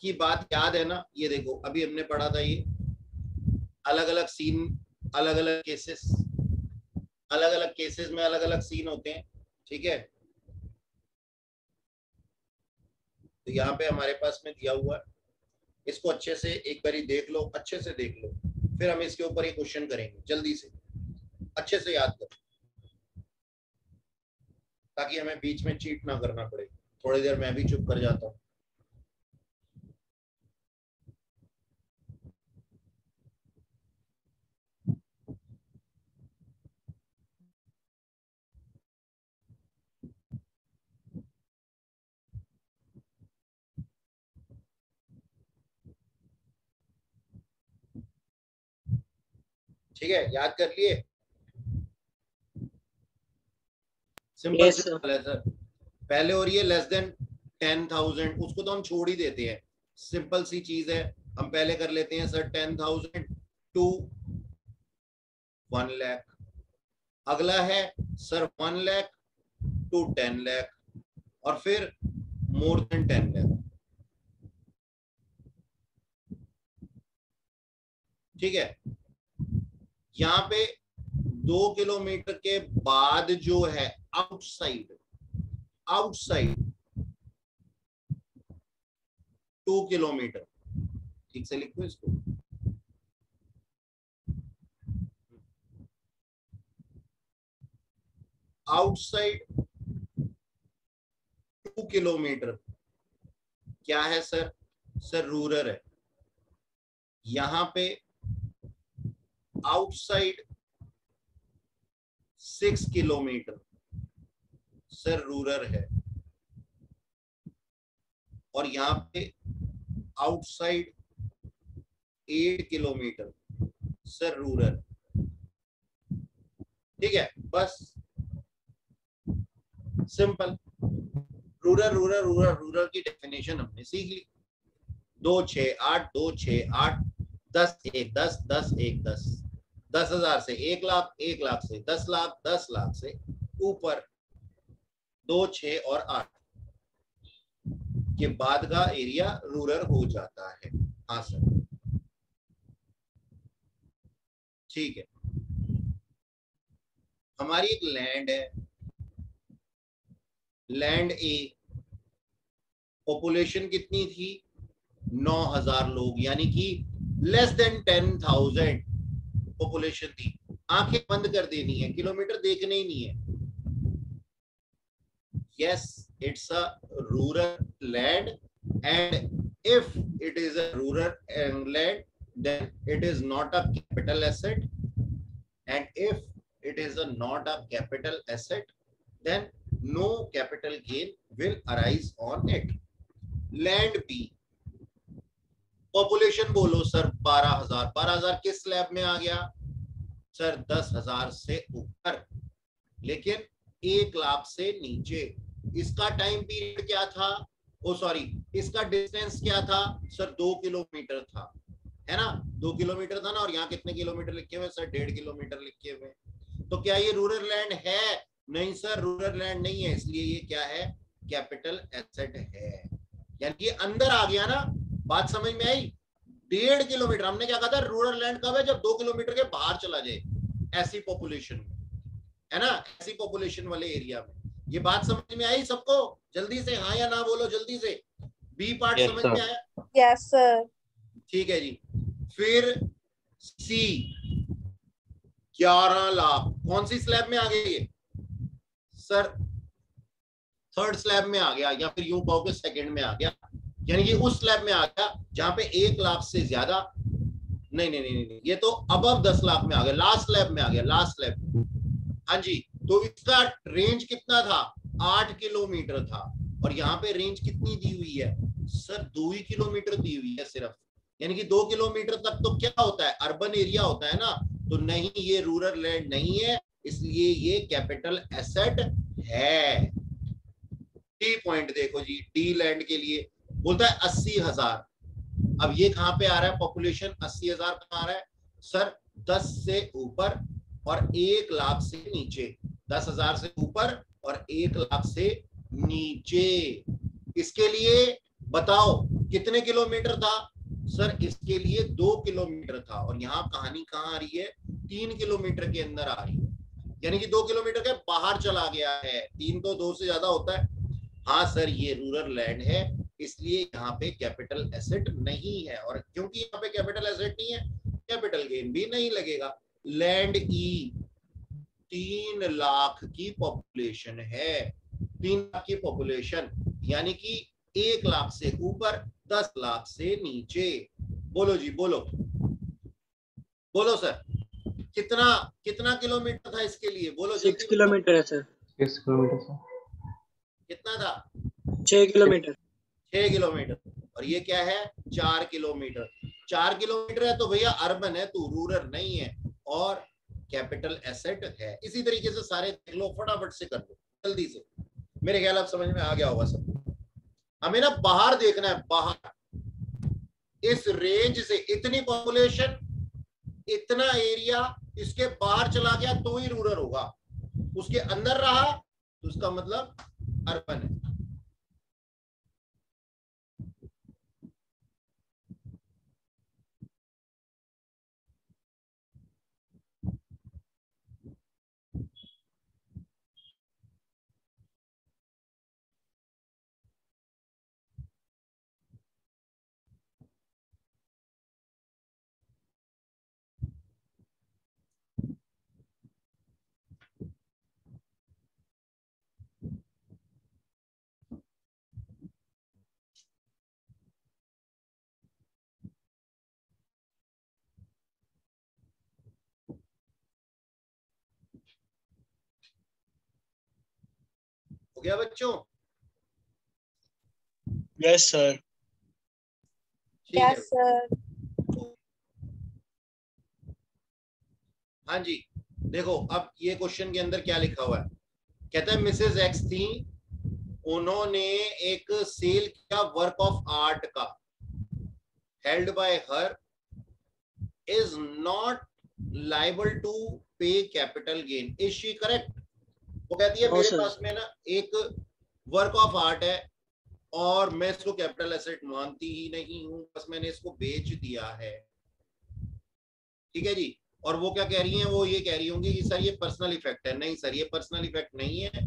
की बात याद है ना? ये देखो अभी हमने पढ़ा था, ये अलग अलग सीन, अलग अलग केसेस में अलग अलग सीन होते हैं, ठीक है। तो यहाँ पे हमारे पास में दिया हुआ है, इसको अच्छे से एक बारी देख लो, अच्छे से देख लो, फिर हम इसके ऊपर ये क्वेश्चन करेंगे। जल्दी से अच्छे से याद करो ताकि हमें बीच में चीट ना करना पड़े। थोड़ी देर मैं भी चुप कर जाता हूँ। ठीक है, याद कर लिए? Simple Yes, sir. सिंपल है सर। पहले और ये लेस देन 10,000, उसको तो हम छोड़ ही देते हैं, सिंपल सी चीज है। हम पहले कर लेते हैं सर 10,000 टू 1 लाख। अगला है सर 1 लाख टू 10 लाख, और फिर मोर देन 10 लाख। ठीक है, यहाँ पे 2 किलोमीटर के बाद जो है आउटसाइड 2 किलोमीटर, ठीक से लिखो इसको। आउटसाइड 2 किलोमीटर क्या है सर? सर रूरल है। यहां पे आउटसाइड 6 किलोमीटर सर रूरल है, और यहां पे आउटसाइड 8 किलोमीटर सर रूरल। ठीक है, बस सिंपल। रूरल की डेफिनेशन हमने सीख ली। 2 6 8 2 6 8 10 1 10 10 1 10, 10,000 से 1 लाख, 1 लाख से 10 लाख, 10 लाख से ऊपर 2 6 और 8 के बाद का एरिया रूरल हो जाता है। हाँ सर, ठीक है। हमारी एक लैंड है, लैंड ए, पॉपुलेशन कितनी थी? 9,000 लोग, यानी कि लेस देन 10,000 पॉपुलेशन थी। आंखें बंद कर देनी है, किलोमीटर देखने ही नहीं है। Yes, it's a rural land, and if it is a rural land then it is not a capital asset, and if it is not a capital asset then no capital gain will arise on it. Land B, population बोलो sir 12,000। 12,000 किस slab में आ गया sir? 10,000 से ऊपर, लेकिन 1 लाख से नीचे। इसका टाइम पीरियड क्या था? ओ सॉरी, इसका डिस्टेंस क्या था सर? 2 किलोमीटर था, है ना? 2 किलोमीटर था ना, और यहाँ कितने किलोमीटर लिखे हुए सर? 1.5 किलोमीटर लिखे हुए। तो क्या ये रूरल लैंड है? नहीं सर, रूरल लैंड नहीं है, इसलिए ये क्या है? कैपिटल एसेट है। यानी ये अंदर आ गया ना, बात समझ में आई? 1.5 किलोमीटर, हमने क्या कहा था? रूरल लैंड कब है? जब 2 किलोमीटर के बाहर चला जाए, ऐसी पॉपुलेशन, है ना? ऐसी पॉपुलेशन वाले एरिया में। ये बात समझ में आई सबको? जल्दी से हाँ या ना बोलो, जल्दी से। बी पार्ट समझ में आया? Yes sir. ठीक है जी। फिर सी 11 लाख, कौन सी स्लैब में आ गया ये सर? थर्ड स्लैब में आ गया, या फिर यूं कहो कि सेकंड में आ गया, यानी कि उस स्लैब में आ गया जहां पे 1 लाख से ज्यादा। नहीं, ये तो अबव 10 लाख में आ गया, लास्ट स्लैब में आ गया, लास्ट स्लैब। हाँ जी, तो इसका रेंज कितना था? 8 किलोमीटर था, और यहाँ पे रेंज कितनी दी हुई है सर? 2 ही किलोमीटर दी हुई है सिर्फ। यानी कि 2 किलोमीटर तक तो क्या होता है? अर्बन एरिया होता है ना। तो नहीं, ये रूरल लैंड नहीं है, इसलिए ये कैपिटल एसेट है। डी पॉइंट देखो जी, डी लैंड के लिए बोलता है 80,000। अब ये कहां पे आ रहा है पॉपुलेशन? 80,000 कहां आ रहा है सर? 10 से ऊपर और 1 लाख से नीचे। 10,000 से ऊपर और 1 लाख से नीचे। इसके लिए बताओ कितने किलोमीटर था सर? इसके लिए 2 किलोमीटर था। और यहाँ कहानी कहाँ आ रही है? 3 किलोमीटर के अंदर आ रही है, यानी कि 2 किलोमीटर के बाहर चला गया है। 3 तो 2 से ज्यादा होता है। हाँ सर, ये रूरल लैंड है, इसलिए यहाँ पे कैपिटल एसेट नहीं है। और क्योंकि यहाँ पे कैपिटल एसेट नहीं है, कैपिटल गेन भी नहीं लगेगा। लैंड ई 3 लाख की पॉपुलेशन है। 3 लाख की पॉपुलेशन यानी कि 1 लाख से ऊपर, 10 लाख से नीचे। बोलो जी, बोलो बोलो सर, कितना कितना किलोमीटर था इसके लिए? बोलो 6 किलोमीटर है सर। 6 किलोमीटर से कितना था? 6 किलोमीटर। 6 किलोमीटर। और ये क्या है? 4 किलोमीटर। 4 किलोमीटर है तो भैया अर्बन है, तू रूरल नहीं है और कैपिटल एसेट है। इसी तरीके से सारे देख लो, फटाफट से कर लो जल्दी से। मेरे ख्याल आप समझ में आ गया होगा सब। हमें ना बाहर देखना है, बाहर इस रेंज से। इतनी पॉपुलेशन, इतना एरिया, इसके बाहर चला गया तो ही रूरल होगा। उसके अंदर रहा तो उसका मतलब अर्बन है। हो गया बच्चों? Yes sir. ठीक है। Yes sir. हाँ जी, देखो अब ये क्वेश्चन के अंदर क्या लिखा हुआ है। कहता है मिसेस एक्स थी, उन्होंने एक सेल किया वर्क ऑफ आर्ट का, held by her, is not liable to pay capital gain. Is she correct? वो कहती है No, मेरे sir. पास में ना एक वर्क ऑफ आर्ट है और मैं इसको कैपिटल एसेट मानती ही नहीं हूं, बस मैंने इसको बेच दिया है। ठीक है जी। और वो क्या कह रही हैं? वो ये कह रही होंगी कि सर ये पर्सनल इफेक्ट है। नहीं सर, ये पर्सनल इफेक्ट नहीं है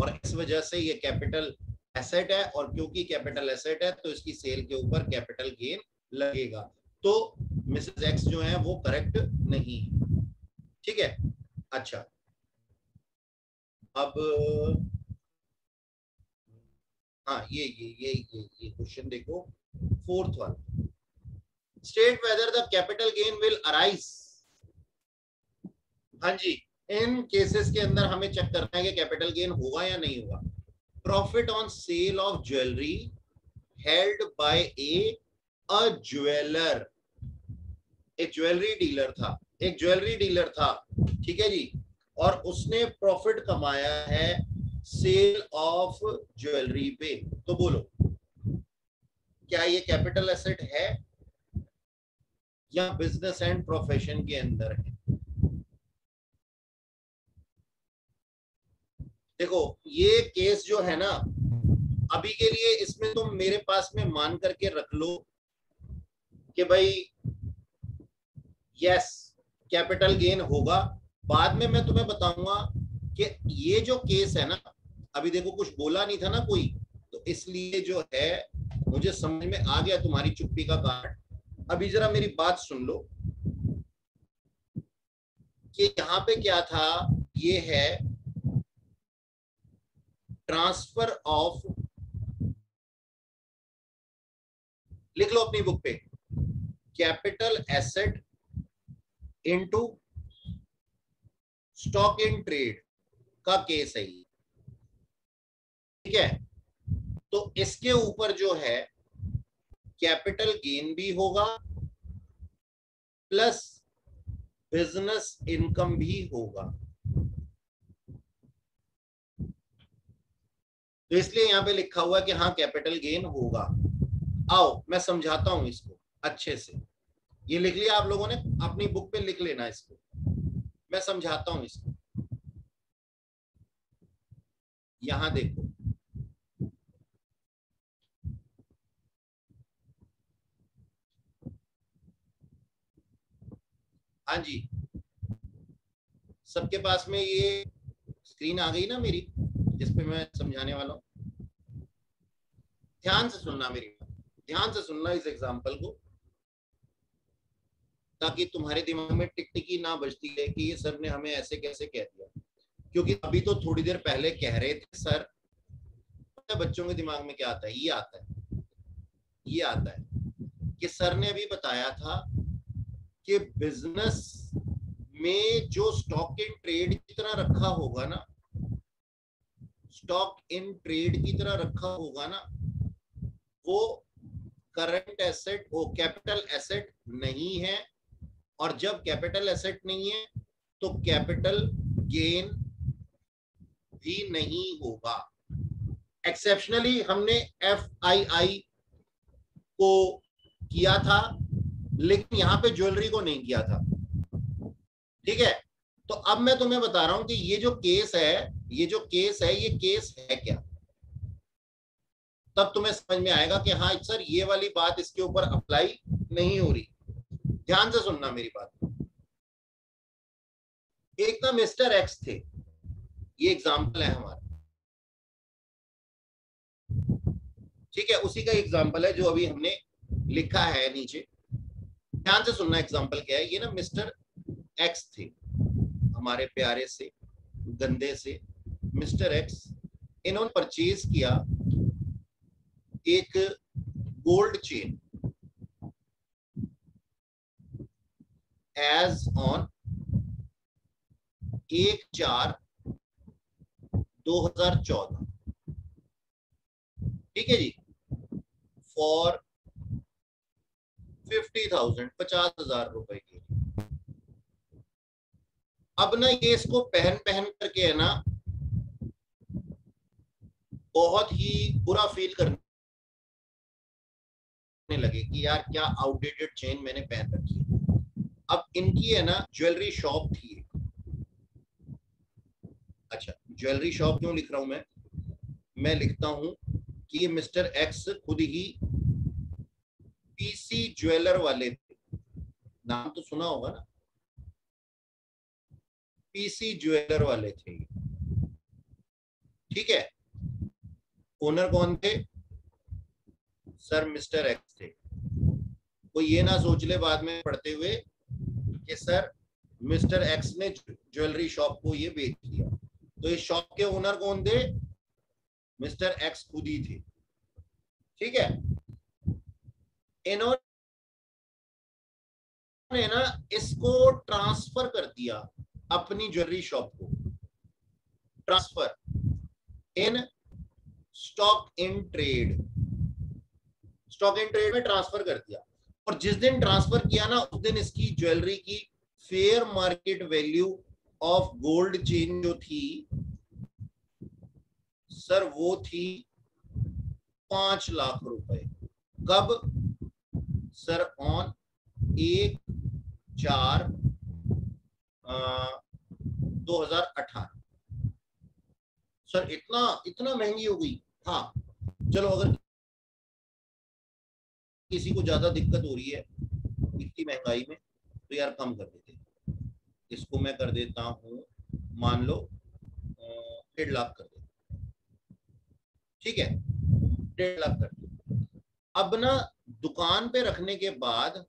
और इस वजह से ये कैपिटल एसेट है, और क्योंकि कैपिटल एसेट है तो इसकी सेल के ऊपर कैपिटल गेन लगेगा। तो मिसेस एक्स जो है वो करेक्ट नहीं है। ठीक है, अच्छा अब हाँ ये क्वेश्चन देखो, 4th वाला। State whether the capital gain will arise. हाँ जी, इन केसेस के अंदर हमें चेक करना है कि कैपिटल गेन होगा या नहीं होगा। Profit on sale of jewellery held by a jeweller. एक ज्वेलरी डीलर था, एक ज्वेलरी डीलर था, ठीक है जी, और उसने प्रॉफिट कमाया है सेल ऑफ ज्वेलरी पे। तो बोलो क्या ये कैपिटल एसेट है या बिजनेस एंड प्रोफेशन के अंदर है? देखो ये केस जो है ना, अभी के लिए इसमें तुम मेरे पास में मान करके रख लो कि भाई यस कैपिटल गेन होगा। बाद में मैं तुम्हें बताऊंगा कि ये जो केस है ना, अभी देखो कुछ बोला नहीं था ना कोई, तो इसलिए जो है मुझे समझ में आ गया तुम्हारी चुप्पी का कारण। अभी जरा मेरी बात सुन लो कि यहां पे क्या था। ये है ट्रांसफर ऑफ, लिख लो अपनी बुक पे, capital asset into stock in trade का केस है। ठीक है, तो इसके ऊपर जो है कैपिटल गेन भी होगा प्लस बिजनेस इनकम भी होगा। तो इसलिए यहां पे लिखा हुआ है कि हाँ कैपिटल गेन होगा। आओ मैं समझाता हूं इसको अच्छे से। ये लिख लिया आप लोगों ने, अपनी बुक पे लिख लेना इसको, मैं समझाता हूं इसको। यहां देखो, हाँ जी, सबके पास में ये स्क्रीन आ गई ना मेरी, जिसपे मैं समझाने वाला हूं। ध्यान से सुनना मेरी बात, ध्यान से सुनना इस एग्जाम्पल को, ताकि तुम्हारे दिमाग में टिकटिकी ना बजती है कि ये सर ने हमें ऐसे कैसे कह दिया। क्योंकि अभी तो थोड़ी देर पहले कह रहे थे सर, बच्चों के दिमाग में क्या आता है, ये आता है, ये आता है कि सर ने अभी बताया था कि बिजनेस में जो स्टॉक इन ट्रेड की तरह रखा होगा ना, स्टॉक इन ट्रेड की तरह रखा होगा ना, वो करंट एसेट, वो कैपिटल एसेट नहीं है। और जब कैपिटल एसेट नहीं है तो कैपिटल गेन भी नहीं होगा। एक्सेप्शनली हमने FII को किया था, लेकिन यहां पे ज्वेलरी को नहीं किया था। ठीक है, तो अब मैं तुम्हें बता रहा हूं कि ये जो केस है, ये जो केस है, ये केस है क्या, तब तुम्हें समझ में आएगा कि हाँ सर ये वाली बात इसके ऊपर अप्लाई नहीं हो रही। ध्यान से सुनना मेरी बात। एक ना मिस्टर एक्स थे, ये एग्जाम्पल है हमारा, ठीक है, उसी का एग्जाम्पल है जो अभी हमने लिखा है नीचे। ध्यान से सुनना एग्जाम्पल क्या है। ये ना मिस्टर एक्स थे, हमारे प्यारे से गंदे से मिस्टर एक्स। इन्होंने परचेज किया एक गोल्ड चेन एज ऑन 1/4/2014, ठीक है जी, फॉर 50,000, 50,000 रुपए की। अब ना ये इसको पहन पहन करके है ना बहुत ही बुरा फील करने लगे कि यार क्या आउटडेटेड चेन मैंने पहन रखी है। अब इनकी है ना ज्वेलरी शॉप थी। अच्छा, ज्वेलरी शॉप क्यों लिख रहा हूं मैं लिखता हूं कि ये मिस्टर एक्स खुद ही PC ज्वेलर वाले थे, नाम तो सुना होगा ना, PC ज्वेलर वाले थे, ठीक है। ओनर कौन थे, सर मिस्टर एक्स थे। कोई ये ना सोच ले बाद में पढ़ते हुए कि सर मिस्टर एक्स ने ज्वेलरी शॉप को ये बेच दिया। तो इस शॉप के ओनर कौन थे, मिस्टर एक्स खुद ही थे, ठीक है। इन्होंने ना इसको ट्रांसफर कर दिया अपनी ज्वेलरी शॉप को, transfer in stock in trade, stock in trade में ट्रांसफर कर दिया। और जिस दिन ट्रांसफर किया ना उस दिन इसकी ज्वेलरी की fair market value of gold chain जो थी सर वो थी 5 लाख रुपए। कब, सर ऑन 1/4/2018। सर इतना महंगी हो गई। हाँ चलो, अगर किसी को ज्यादा दिक्कत हो रही है इतनी महंगाई में तो यार कम कर देते, इसको मैं कर देता हूँ, मान लो 1.5 लाख कर देता, ठीक है, 1.5 लाख कर देता। अब ना दुकान पे रखने के बाद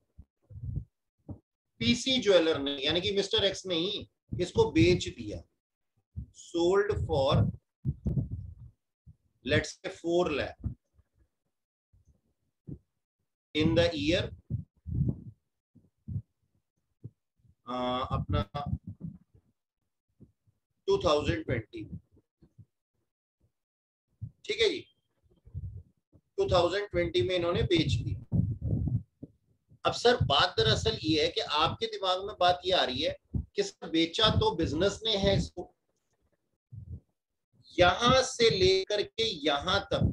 PC ज्वेलर ने यानी कि मिस्टर एक्स ने ही इसको बेच दिया, sold for let's say 4 lakh in the year अपना 2020, ठीक है जी, 2020 में इन्होंने बेच दी। अब सर बात दरअसल ये है कि आपके दिमाग में बात ये आ रही है कि सर बेचा तो बिजनेस ने है इसको, यहां से लेकर के यहां तक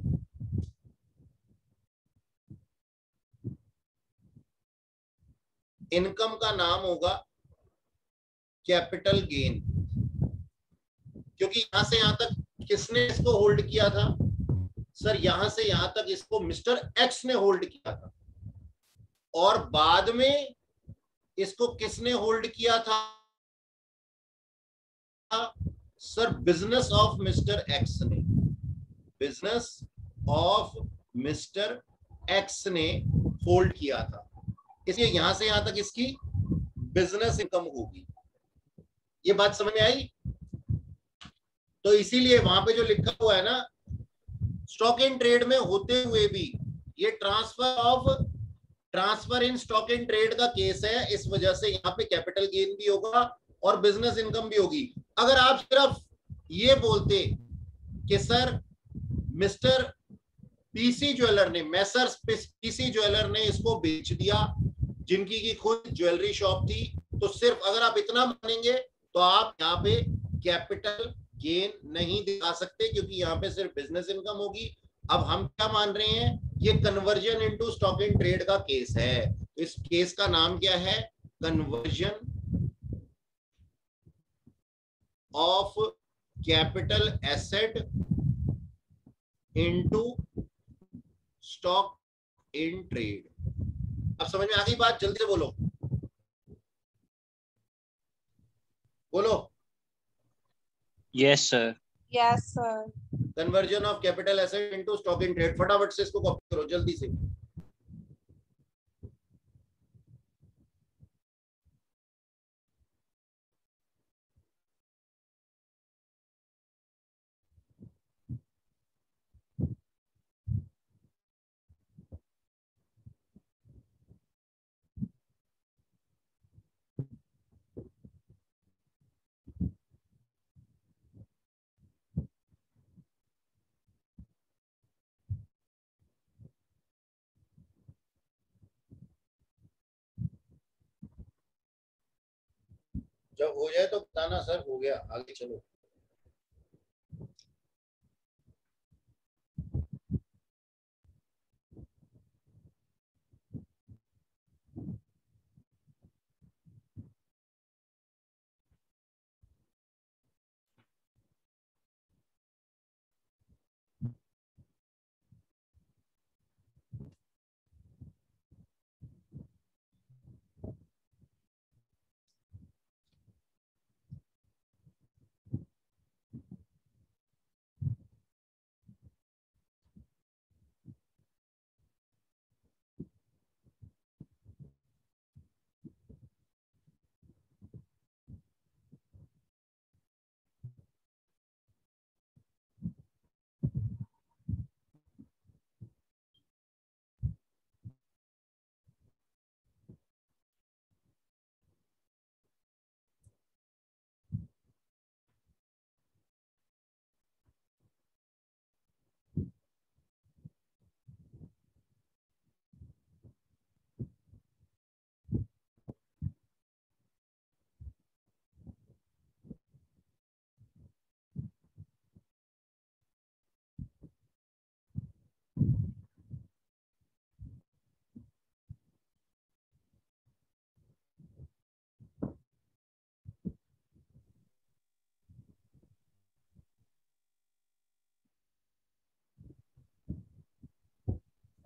इनकम का नाम होगा कैपिटल गेन, क्योंकि यहां से यहां तक किसने इसको होल्ड किया था सर, यहां से यहां तक इसको मिस्टर एक्स ने होल्ड किया था, और बाद में इसको किसने होल्ड किया था sir, business of mister x ने, बिजनेस ऑफ मिस्टर एक्स ने होल्ड किया था, इसलिए यहां से यहां तक इसकी बिजनेस इनकम होगी। ये बात समझ में आई? तो इसीलिए वहां पे जो लिखा हुआ है ना, स्टॉक इन ट्रेड में होते हुए भी ये transfer in stock in trade का केस है, इस वजह से यहाँ पे कैपिटल गेन भी होगा और बिजनेस इनकम भी होगी। अगर आप सिर्फ ये बोलते कि सर मिस्टर पीसी ज्वेलर ने, मैसर्स पीसी ज्वेलर ने इसको बेच दिया, जिनकी की खुद ज्वेलरी शॉप थी, तो सिर्फ अगर आप इतना मानेंगे तो आप यहाँ पे कैपिटल गेन नहीं दिखा सकते, क्योंकि यहाँ पे सिर्फ बिजनेस इनकम होगी। अब हम क्या मान रहे हैं, ये conversion into stock in trade का केस है। इस केस का नाम क्या है, conversion of capital asset into stock in trade. अब समझ में आ गई बात? जल्दी से बोलो बोलो। Yes sir. Yes sir. Conversion of capital asset into stock in trade, फटाफट से इसको कॉपी करो जल्दी से। जब हो जाए तो बताना सर, हो गया, आगे चलो।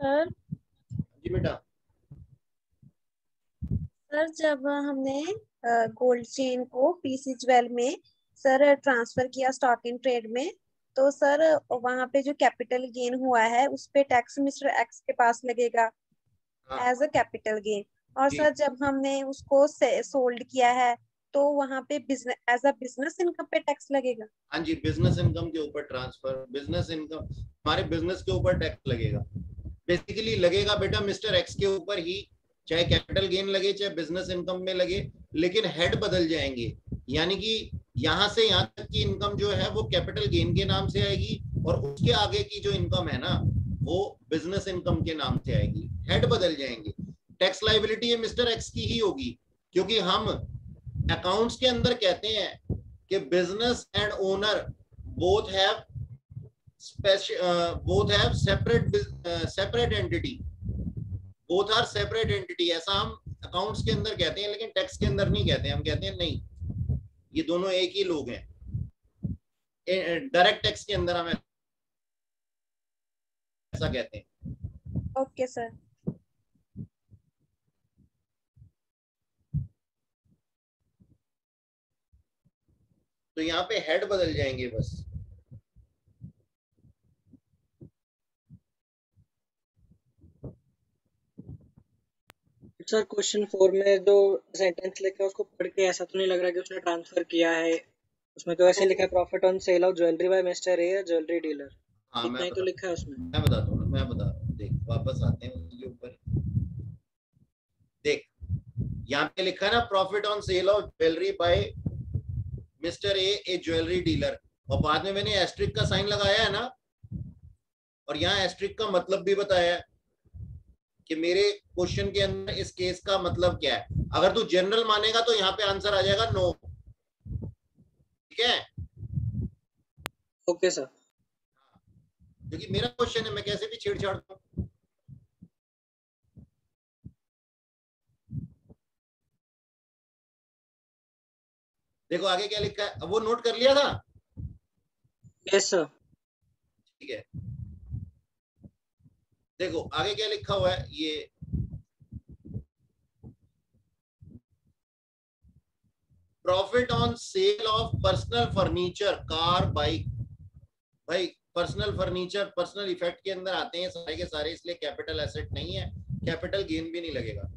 सर जी बेटा। सर जब हमने गोल्ड चेन को पीसी ज्वेल में सर ट्रांसफर किया स्टॉक इन ट्रेड में, तो सर वहां पे जो कैपिटल गेन हुआ है उस पे टैक्स मिस्टर एक्स के पास लगेगा हाँ एज अ कैपिटल गेन। और जी सर जब हमने उसको सोल्ड किया है तो वहां पे business as a business income पे टैक्स लगेगा। हाँ जी, बिजनेस इनकम के ऊपर ट्रांसफर, बिजनेस इनकम हमारे बिजनेस के ऊपर टैक्स लगेगा, बेसिकली लगेगा बेटा मिस्टर एक्स के ऊपर ही, चाहे कैपिटल गेन लगे चाहे बिजनेस इनकम में लगे, लेकिन हेड बदल जाएंगे। यानी कि यहाँ से यहाँ तक की इनकम जो है वो कैपिटल गेन के नाम से आएगी, और उसके आगे की जो इनकम है ना वो बिजनेस इनकम के नाम से आएगी, हेड बदल जाएंगे। टैक्स लाइबिलिटी ये मिस्टर एक्स की ही होगी, क्योंकि हम अकाउंट्स के अंदर कहते हैं कि business and owner both have separate entity, both are separate entity, ऐसा हम अकाउंट्स के अंदर कहते हैं लेकिन टैक्स के अंदर नहीं कहते हैं। हम कहते हैं नहीं, ये दोनों एक ही लोग हैं। डायरेक्ट टैक्स के अंदर हम ऐसा कहते हैं। Okay sir. तो यहाँ पे हेड बदल जाएंगे बस। सर क्वेश्चन 4 में जो सेंटेंस लिखा है उसको पढ़ के ऐसा तो नहीं लग रहा कि उसने ट्रांसफर किया है। उसमें तो ऐसे लिखा है profit on sale of jewellery by mister A jewellery dealer. हाँ इतना ही तो लिखा है उसमें। मैं बताता हूँ, मैं बता रहा हूँ। देख वापस आते हैं उसके ऊपर। देख यहाँ पे लिखा है ना profit on sale of jewellery by mister A jewellery dealer, और बाद में मैंने एस्ट्रिक का साइन लगाया है ना, और यहाँ एस्ट्रिक का मतलब भी बताया है कि मेरे क्वेश्चन के अंदर इस केस का मतलब क्या है। अगर तू जनरल मानेगा तो यहाँ पे आंसर आ जाएगा नो। ठीक है, ओके सर। क्योंकि मेरा क्वेश्चन है, मैं कैसे भी छेड़छाड़ दूं। देखो आगे क्या लिखा है, अब वो नोट कर लिया था। Yes sir. ठीक है, देखो आगे क्या लिखा हुआ है, ये profit on sale of personal furniture car bike. भाई पर्सनल फर्नीचर पर्सनल इफेक्ट के अंदर आते हैं सारे के सारे, इसलिए कैपिटल एसेट नहीं है, कैपिटल गेन भी नहीं लगेगा।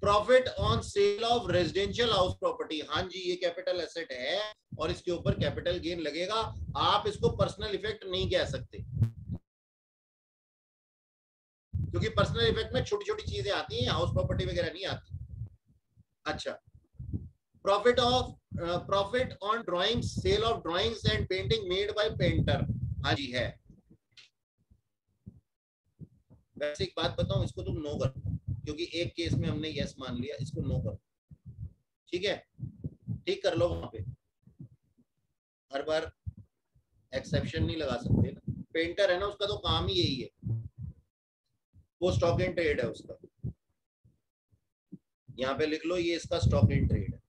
Profit on sale of residential house property, हाँ जी ये कैपिटल एसेट है और इसके ऊपर कैपिटल गेन लगेगा। आप इसको पर्सनल इफेक्ट नहीं कह सकते, क्योंकि पर्सनल इफेक्ट में छोटी छोटी चीजें आती हैं, हाउस प्रॉपर्टी वगैरह नहीं आती। अच्छा, profit on drawing sale of drawings and painting made by painter, हाँ जी है। वैसे एक बात बताऊं, इसको तुम नो कर, क्योंकि एक केस में हमने यस मान लिया, इसको नो कर। ठीक है, ठीक कर लो, वहां पे हर बार एक्सेप्शन नहीं लगा सकते ना। पेंटर है ना, उसका तो काम ही यही है, वो स्टॉक इन ट्रेड है उसका। यहाँ पे लिख लो ये इसका स्टॉक इन ट्रेड है।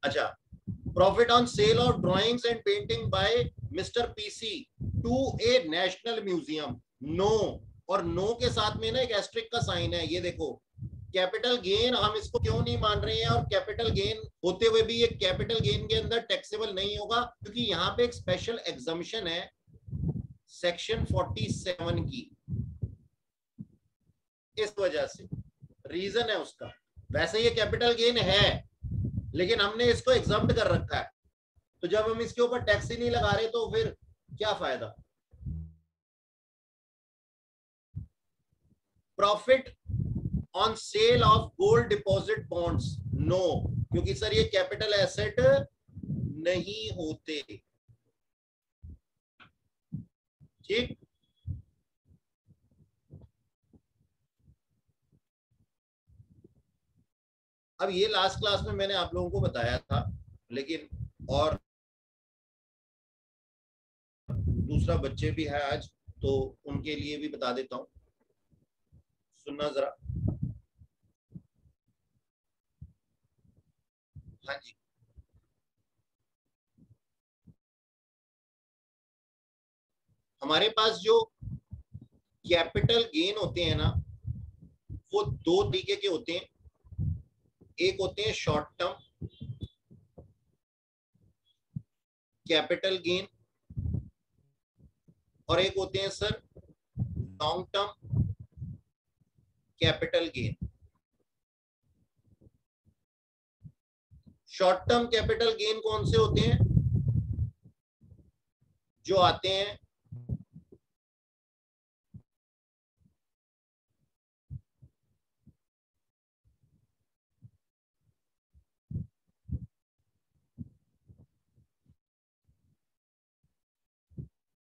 अच्छा, profit on sale of drawings and painting by mister PC to a national museum, no. और नो के साथ में ना एक एस्ट्रिक का साइन है, ये देखो। कैपिटल गेन हम इसको क्यों नहीं मान रहे हैं, और कैपिटल गेन होते हुए भी ये कैपिटल गेन के अंदर टैक्सेबल नहीं होगा, क्योंकि यहाँ पे एक स्पेशल एग्जम्पशन है सेक्शन 47 की, इस वजह से रीजन है उसका। वैसे ये कैपिटल गेन है लेकिन हमने इसको एग्जम्प्ट कर रखा है, तो जब हम इसके ऊपर टैक्स ही नहीं लगा रहे तो फिर क्या फायदा। Profit on sale of gold deposit bonds, no, क्योंकि सर ये कैपिटल एसेट नहीं होते। ठीक, अब ये लास्ट क्लास में मैंने आप लोगों को बताया था, लेकिन और दूसरा बच्चे भी है आज, तो उनके लिए भी बता देता हूं, सुनना जरा। हाँ जी, हमारे पास जो कैपिटल गेन होते हैं ना, वो दो तरीके के होते हैं। एक होते हैं शॉर्ट टर्म कैपिटल गेन, और एक होते हैं sir long term capital gain. Short term capital gain कौन से होते हैं, जो आते हैं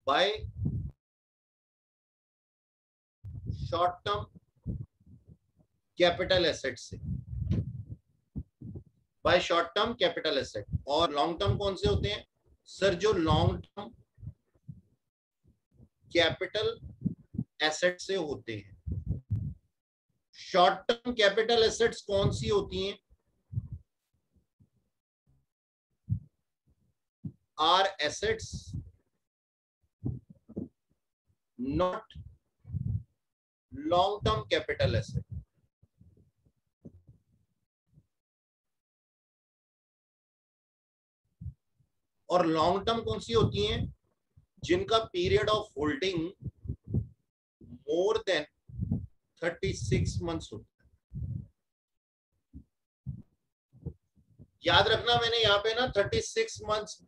by short term capital asset से, by short term capital asset. और लॉन्ग टर्म कौन से होते हैं सर, जो लॉन्ग टर्म कैपिटल एसेट से होते हैं। शॉर्ट टर्म कैपिटल एसेट्स कौन सी होती हैं? Are assets not long term capital asset. और लॉन्ग टर्म कौन सी होती हैं? जिनका period of holding more than 36 months होता है। याद रखना, मैंने यहाँ पे ना 36 मंथ्स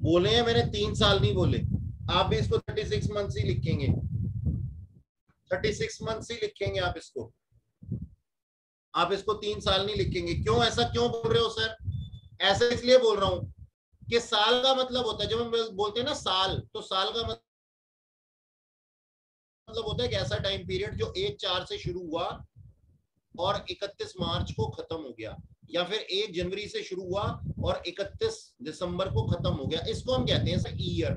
बोले हैं, मैंने 3 साल नहीं बोले। आप भी इसको 36 मंथ्स ही लिखेंगे, 36 मंथ्स ही लिखेंगे आप इसको 3 साल नहीं लिखेंगे। क्यों ऐसा क्यों बोल रहे हो सर? ऐसा इसलिए बोल रहा हूं कि साल का मतलब होता है, जब हम बोलते हैं ना साल, तो साल का मतलब होता है कि ऐसा टाइम पीरियड जो 1/4 से शुरू हुआ और 31 मार्च को खत्म हो गया, या फिर 1 जनवरी से शुरू हुआ और 31 दिसंबर को खत्म हो गया। इसको हम कहते हैं ईयर।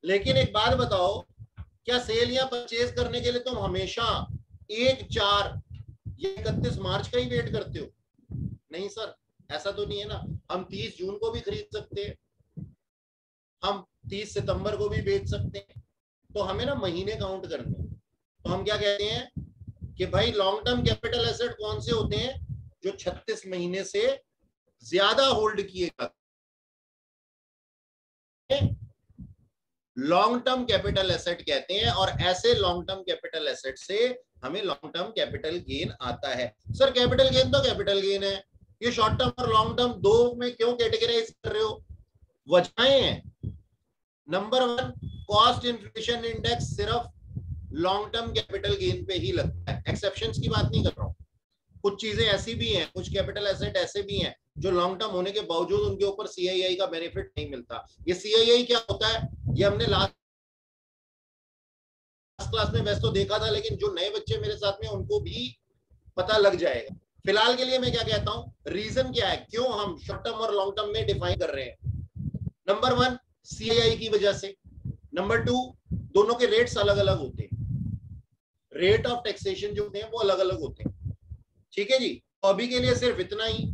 लेकिन एक बात बताओ, क्या सेल या परचेज करने के लिए तुम हमेशा 1/4 या 31 मार्च का ही वेट करते हो? नहीं सर, ऐसा तो नहीं है ना। हम 30 जून को भी खरीद सकते हैं, हम 30 सितंबर को भी बेच सकते हैं। तो हमें ना महीने काउंट करने हैं। तो हम क्या कहते हैं कि भाई लॉन्ग टर्म कैपिटल एसेट कौन से होते हैं? जो 36 महीने से ज्यादा होल्ड किए जाते हैं, लॉन्ग टर्म कैपिटल एसेट कहते हैं। और ऐसे लॉन्ग टर्म कैपिटल एसेट से हमें लॉन्ग टर्म कैपिटल गेन आता है। सर कैपिटल गेन तो कैपिटल गेन है, ये शॉर्ट टर्म और लॉन्ग टर्म दो में क्यों कैटेगराइज कर रहे हो? वजहें हैं। नंबर 1, कॉस्ट इन्फ्लेशन इंडेक्स सिर्फ लॉन्ग टर्म कैपिटल गेन पे ही लगता है। एक्सेप्शंस की बात नहीं कर रहा हूं। कुछ चीजें ऐसी भी हैं, कुछ कैपिटल एसेट ऐसे भी हैं जो लॉन्ग टर्म होने के बावजूद उनके ऊपर सीआईआई का बेनिफिट नहीं मिलता। ये सीआईआई क्या होता है, ये हमने लास्ट क्लास में वैसे तो देखा था, लेकिन जो नए बच्चे मेरे साथ में उनको भी पता लग जाएगा। फिलहाल के लिए मैं क्या कहता हूं, रीजन क्या है क्यों हम शॉर्ट टर्म और लॉन्ग टर्म में डिफाइन कर रहे हैं? नंबर 1, सीआईआई की वजह से। नंबर 2, दोनों के रेट्स अलग अलग होते हैं, रेट ऑफ टैक्सेशन जो होते हैं वो अलग अलग होते हैं। ठीक है जी। तो अभी के लिए सिर्फ इतना ही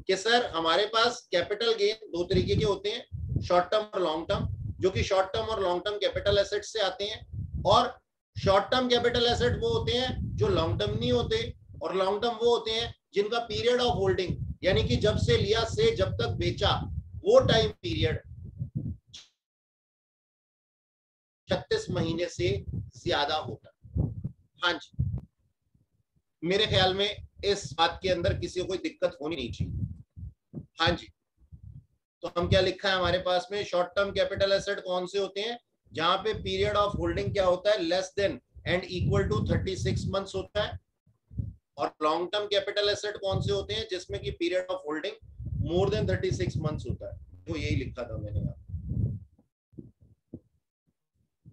कि सर हमारे पास कैपिटल गेन 2 तरीके के होते हैं, शॉर्ट टर्म और लॉन्ग टर्म, जो कि शॉर्ट टर्म और लॉन्ग टर्म कैपिटल एसेट से आते हैं। और शॉर्ट टर्म कैपिटल एसेट वो होते हैं जो लॉन्ग टर्म नहीं होते, और लॉन्ग टर्म वो होते हैं जिनका पीरियड ऑफ होल्डिंग, यानी कि जब से लिया से जब तक बेचा वो टाइम पीरियड 36 महीने से ज्यादा होता है। हाँ जी, मेरे ख्याल में इस बात के अंदर किसी को कोई दिक्कत होनी नहीं चाहिए। हाँ जी, तो हम क्या लिखा है हमारे पास में, शॉर्ट टर्म कैपिटल एसेट कौन से होते हैं? जहां पे पीरियड ऑफ होल्डिंग क्या होता है, less than and equal to 36 months होता है। और लॉन्ग टर्म कैपिटल एसेट कौन से होते हैं? जिसमें कि period of holding more than 36 months होता है। तो यही लिखा था मैंने यहाँ।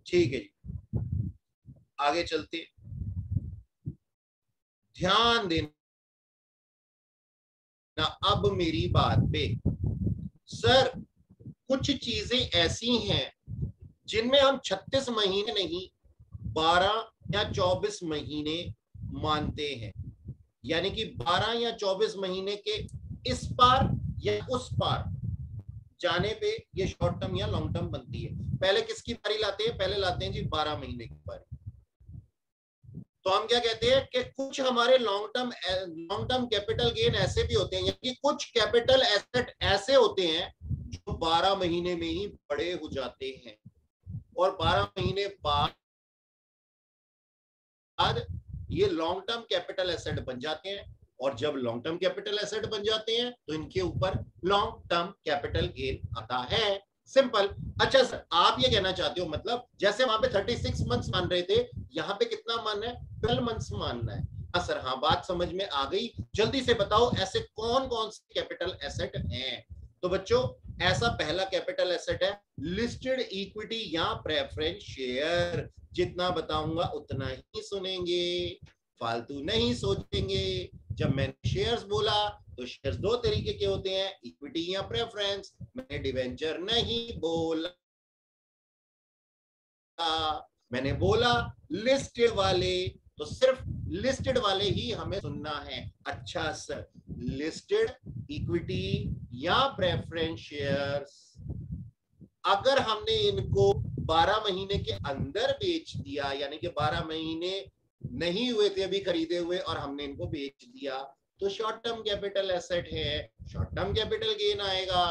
ठीक है जी, आगे चलते। ध्यान देना अब मेरी बात पे। सर कुछ चीजें ऐसी हैं जिनमें हम 36 महीने नहीं 12 या 24 महीने मानते हैं, यानी कि 12 या 24 महीने के इस पार या उस पार जाने पे ये शॉर्ट टर्म या लॉन्ग टर्म बनती है। पहले किसकी बारी लाते हैं? पहले लाते हैं जी 12 महीने की बारी। तो हम क्या कहते हैं कि कुछ हमारे लॉन्ग टर्म कैपिटल गेन ऐसे भी होते हैं, यानी कि कुछ कैपिटल एसेट ऐसे होते हैं जो 12 महीने में ही बड़े हो जाते हैं, और 12 महीने बाद ये लॉन्ग टर्म कैपिटल एसेट बन जाते हैं। और जब लॉन्ग टर्म कैपिटल एसेट बन जाते हैं तो इनके ऊपर लॉन्ग टर्म कैपिटल गेन आता है। सिंपल। अच्छा सर आप ये कहना चाहते हो, मतलब जैसे वहां पे 36 मंथ्स मान रहे थे, यहाँ पे कितना मानना है? 12 मंथ्स मानना है। हाँ सर, हाँ बात समझ में आ गई। जल्दी से बताओ ऐसे कौन कौन से कैपिटल एसेट हैं? तो बच्चों ऐसा पहला कैपिटल एसेट है लिस्टेड इक्विटी या प्रेफरेंस शेयर। जितना बताऊंगा उतना ही सुनेंगे, फालतू नहीं सोचेंगे। जब मैंने शेयर्स बोला तो शेयर्स 2 तरीके के होते हैं, इक्विटी या प्रेफरेंस। मैंने डिवेंचर नहीं बोला। मैंने बोला लिस्टेड वाले, तो सिर्फ लिस्टेड वाले ही हमें सुनना है। अच्छा सर, लिस्टेड इक्विटी या प्रेफरेंस शेयर्स, अगर हमने इनको 12 महीने के अंदर बेच दिया, यानी कि 12 महीने नहीं हुए थे अभी खरीदे हुए और हमने इनको बेच दिया, तो शॉर्ट टर्म कैपिटल एसेट है, शॉर्ट टर्म कैपिटल गेन आएगा।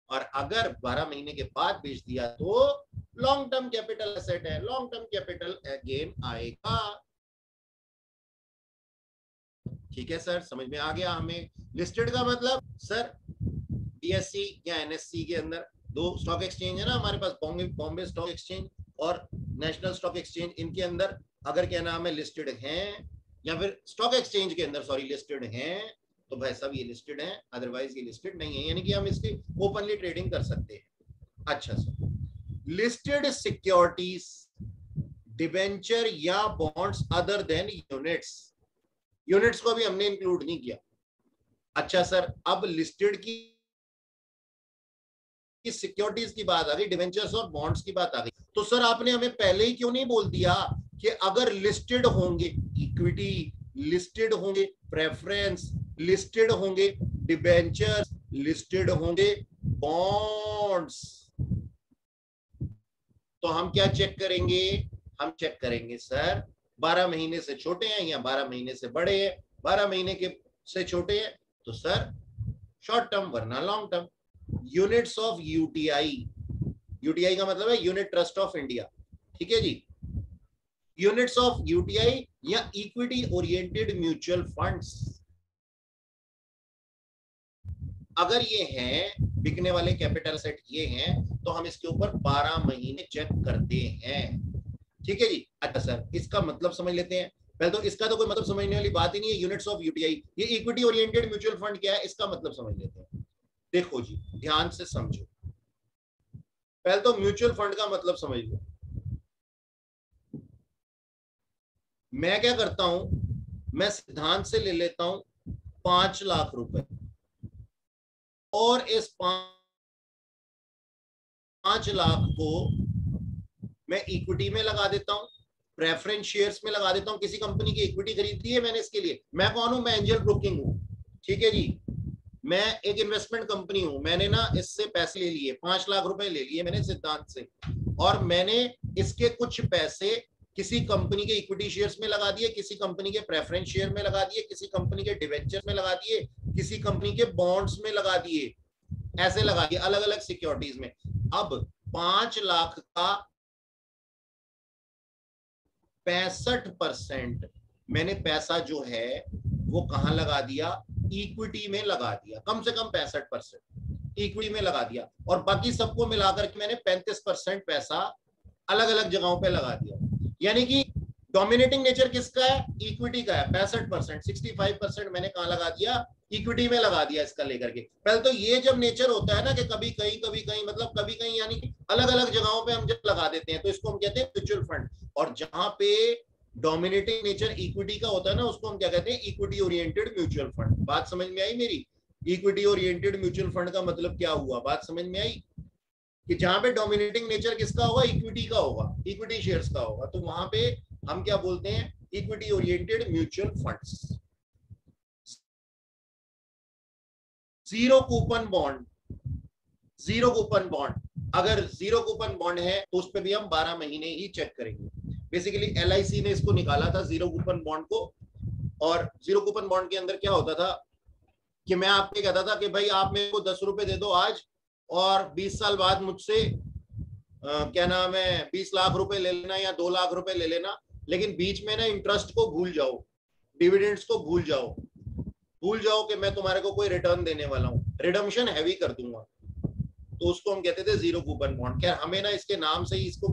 और अगर 12 महीने के बाद बेच दिया तो लॉन्ग टर्म कैपिटल एसेट है, लॉन्ग टर्म कैपिटल गेन आएगा। ठीक है सर, समझ में आ गया हमें। लिस्टेड का मतलब सर बीएससी या एनएससी के अंदर 2 स्टॉक एक्सचेंज है ना हमारे पास, बॉम्बे स्टॉक एक्सचेंज और नेशनल स्टॉक एक्सचेंज, इनके अंदर अगर क्या नाम है लिस्टेड हैं, या फिर स्टॉक एक्सचेंज के अंदर सॉरी लिस्टेड हैं, तो भाई साहब ये लिस्टेड हैं, अदरवाइज ये लिस्टेड नहीं है, यानी कि हम इसकी ओपनली ट्रेडिंग कर सकते हैं। अच्छा सर, लिस्टेड सिक्योरिटीज, डिबेंचर या bonds other than units, units को भी हमने इंक्लूड नहीं किया। अच्छा सर, अब लिस्टेड की सिक्योरिटीज की बात आ गई, डिवेंचर्स और बॉन्ड्स की बात आ गई, तो सर आपने हमें पहले ही क्यों नहीं बोल दिया कि अगर लिस्टेड होंगे इक्विटी, लिस्टेड होंगे प्रेफरेंस, लिस्टेड होंगे डिबेंचर्स, लिस्टेड होंगे बॉन्ड्स, तो हम क्या चेक करेंगे? हम चेक करेंगे सर 12 महीने से छोटे हैं या 12 महीने से बड़े हैं। 12 महीने के से छोटे हैं तो सर शॉर्ट टर्म वरना long term. Units of UTI, UTI का मतलब है यूनिट ट्रस्ट ऑफ इंडिया, ठीक है जी। यूनिट्स ऑफ यूटीआई या इक्विटी ओरिएंटेड म्यूचुअल फंड्स, अगर ये हैं बिकने वाले कैपिटल सेट ये हैं, तो हम इसके ऊपर 12 महीने चेक करते हैं, ठीक है जी। अच्छा सर, इसका मतलब समझ लेते हैं पहले। तो इसका तो कोई मतलब समझने वाली बात ही नहीं है। यूनिट्स ऑफ यूटीआई, ये इक्विटी ओरिएंटेड म्यूचुअल फंड क्या है, इसका मतलब समझ लेते हैं। देखो जी, ध्यान से समझो, पहले तो म्यूचुअल फंड का मतलब समझ लो। मैं क्या करता हूं, मैं सिद्धांत से ले लेता हूं 5 लाख रुपए, और इस 5 लाख को मैं इक्विटी में लगा देता हूं, प्रेफरेंस शेयर्स में लगा देता हूं। किसी कंपनी की इक्विटी खरीदी है मैंने, इसके लिए मैं कौन हूं? मैं एंजल ब्रोकिंग हूं, ठीक है जी। मैं एक इन्वेस्टमेंट कंपनी हूं, मैंने ना इससे पैसे ले लिए, 5 लाख रुपए ले लिए मैंने सिद्धांत से, और मैंने इसके कुछ पैसे किसी कंपनी के इक्विटी शेयर्स में लगा दिए, किसी कंपनी के प्रेफरेंस शेयर में लगा दिए, किसी कंपनी के डिवेंचर में लगा दिए, किसी कंपनी के बॉन्ड्स में लगा दिए, ऐसे लगा दिए अलग अलग सिक्योरिटीज में। अब 5 लाख का 65% मैंने पैसा जो है वो कहां लगा दिया? इक्विटी में लगा दिया। कम से कम 65% इक्विटी में लगा दिया, और बाकी सबको मिलाकर के मैंने 35% पैसा अलग अलग जगहों पे लगा दिया। यानी कि डोमिनेटिंग नेचर किसका है? इक्विटी का है। 65%, 65% मैंने कहां लगा दिया? इक्विटी में लगा दिया इसका लेकर के। पहले तो ये जब नेचर होता है ना कि कभी कहीं मतलब कभी कहीं, यानी कि अलग अलग जगहों पे हम जब लगा देते हैं, तो इसको हम कहते हैं म्यूचुअल फंड। और जहां पे डोमिनेटिंग नेचर इक्विटी का होता है ना, उसको हम क्या कहते हैं? Equity oriented mutual fund. बात समझ में आई मेरी? इक्विटी ओरिएंटेड म्यूचुअल फंड का मतलब क्या हुआ? बात समझ में आई कि जहां पे डोमिनेटिंग नेचर किसका होगा? इक्विटी का होगा, इक्विटी शेयर्स का होगा, तो वहां पे हम क्या बोलते हैं? Equity oriented mutual funds. Zero coupon bond, zero coupon bond, अगर जीरो कूपन बॉन्ड है तो उस पर भी हम 12 महीने ही चेक करेंगे। बेसिकली LIC ने इसको निकाला था जीरो कूपन बॉन्ड को, और जीरो कूपन बॉन्ड के अंदर क्या होता था कि मैं आपको कहता था कि भाई आप मेरे को 10 रुपए दे दो आज, और 20 साल बाद मुझसे क्या नाम है 20 लाख रुपए ले लेना या 2 लाख रुपए ले लेना, लेकिन बीच में ना इंटरेस्ट को भूल जाओ, डिविडेंड्स को भूल जाओ कि मैं तुम्हारे को कोई रिटर्न देने वाला हूँ, रिडम्पशन हैवी कर दूंगा। तो उसको हम कहते थे जीरो कूपन बॉन्ड। क्या हमें ना इसके नाम से ही इसको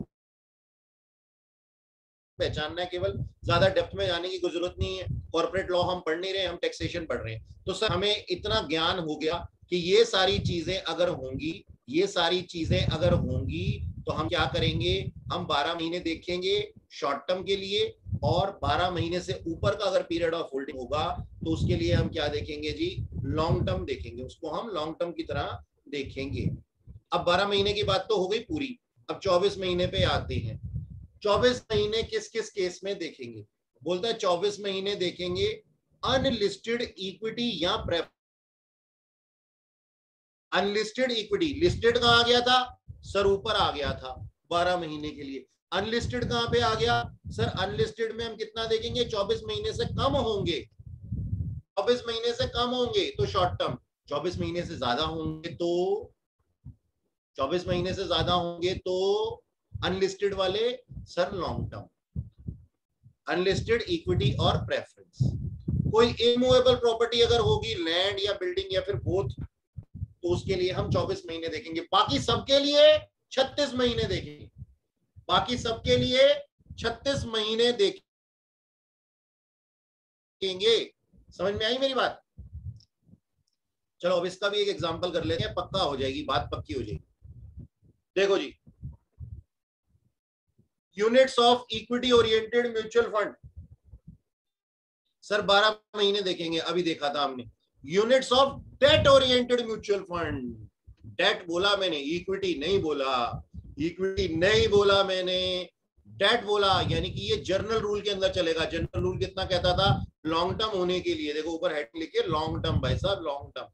पहचानना है, केवल ज्यादा डेप्थ में जाने की कोई जरूरत नहीं है। कॉर्पोरेट लॉ हम पढ़ नहीं रहे, हम टैक्सेशन पढ़ रहे हैं। तो सर हमें इतना ज्ञान हो गया कि ये सारी चीजें अगर होंगी, ये सारी चीजें अगर होंगी तो हम क्या करेंगे? हम 12 महीने देखेंगे शॉर्ट टर्म के लिए, और 12 महीने से ऊपर का अगर पीरियड ऑफ होल्डिंग होगा तो उसके लिए हम क्या देखेंगे जी? लॉन्ग टर्म देखेंगे, उसको हम लॉन्ग टर्म की तरह देखेंगे। अब 12 महीने की बात तो हो गई पूरी। अब 24 महीने पे आते हैं। 24 महीने किस किस केस में देखेंगे? बोलता है 24 महीने देखेंगे अनलिस्टेड इक्विटी या प्रेफरेंस। अनलिस्टेड इक्विटी, लिस्टेड कहां गया था सर? ऊपर आ गया था 12 महीने के लिए। अनलिस्टेड कहां पे आ गया सर? अनलिस्टेड में हम कितना देखेंगे? 24 महीने से कम होंगे। 24 महीने से कम होंगे तो शॉर्ट टर्म, 24 महीने से ज्यादा होंगे तो 24 महीने से ज्यादा होंगे तो अनलिस्टेड वाले sir long term. Unlisted equity और प्रेफरेंस। कोई इमूवेबल प्रॉपर्टी अगर होगी, लैंड या बिल्डिंग या फिर बोथ, तो उसके लिए हम 24 महीने देखेंगे। बाकी सबके लिए 36 महीने देखेंगे। बाकी सबके लिए 36 महीने देखेंगे। समझ में आई मेरी बात? चलो अब इसका भी एक एग्जांपल कर लेते हैं, पक्का हो जाएगी बात, पक्की हो जाएगी। देखो जी, units of equity oriented mutual fund sir 12 महीने देखेंगे, अभी देखा था हमने। Units of debt oriented mutual fund, debt बोला मैंने, इक्विटी नहीं बोला, इक्विटी नहीं बोला मैंने, डेट बोला। यानी कि ये जर्नल रूल के अंदर चलेगा। जर्नल रूल कितना कहता था? लॉन्ग टर्म होने के लिए, देखो ऊपर हेड लिखे लॉन्ग टर्म, भाई साहब लॉन्ग टर्म।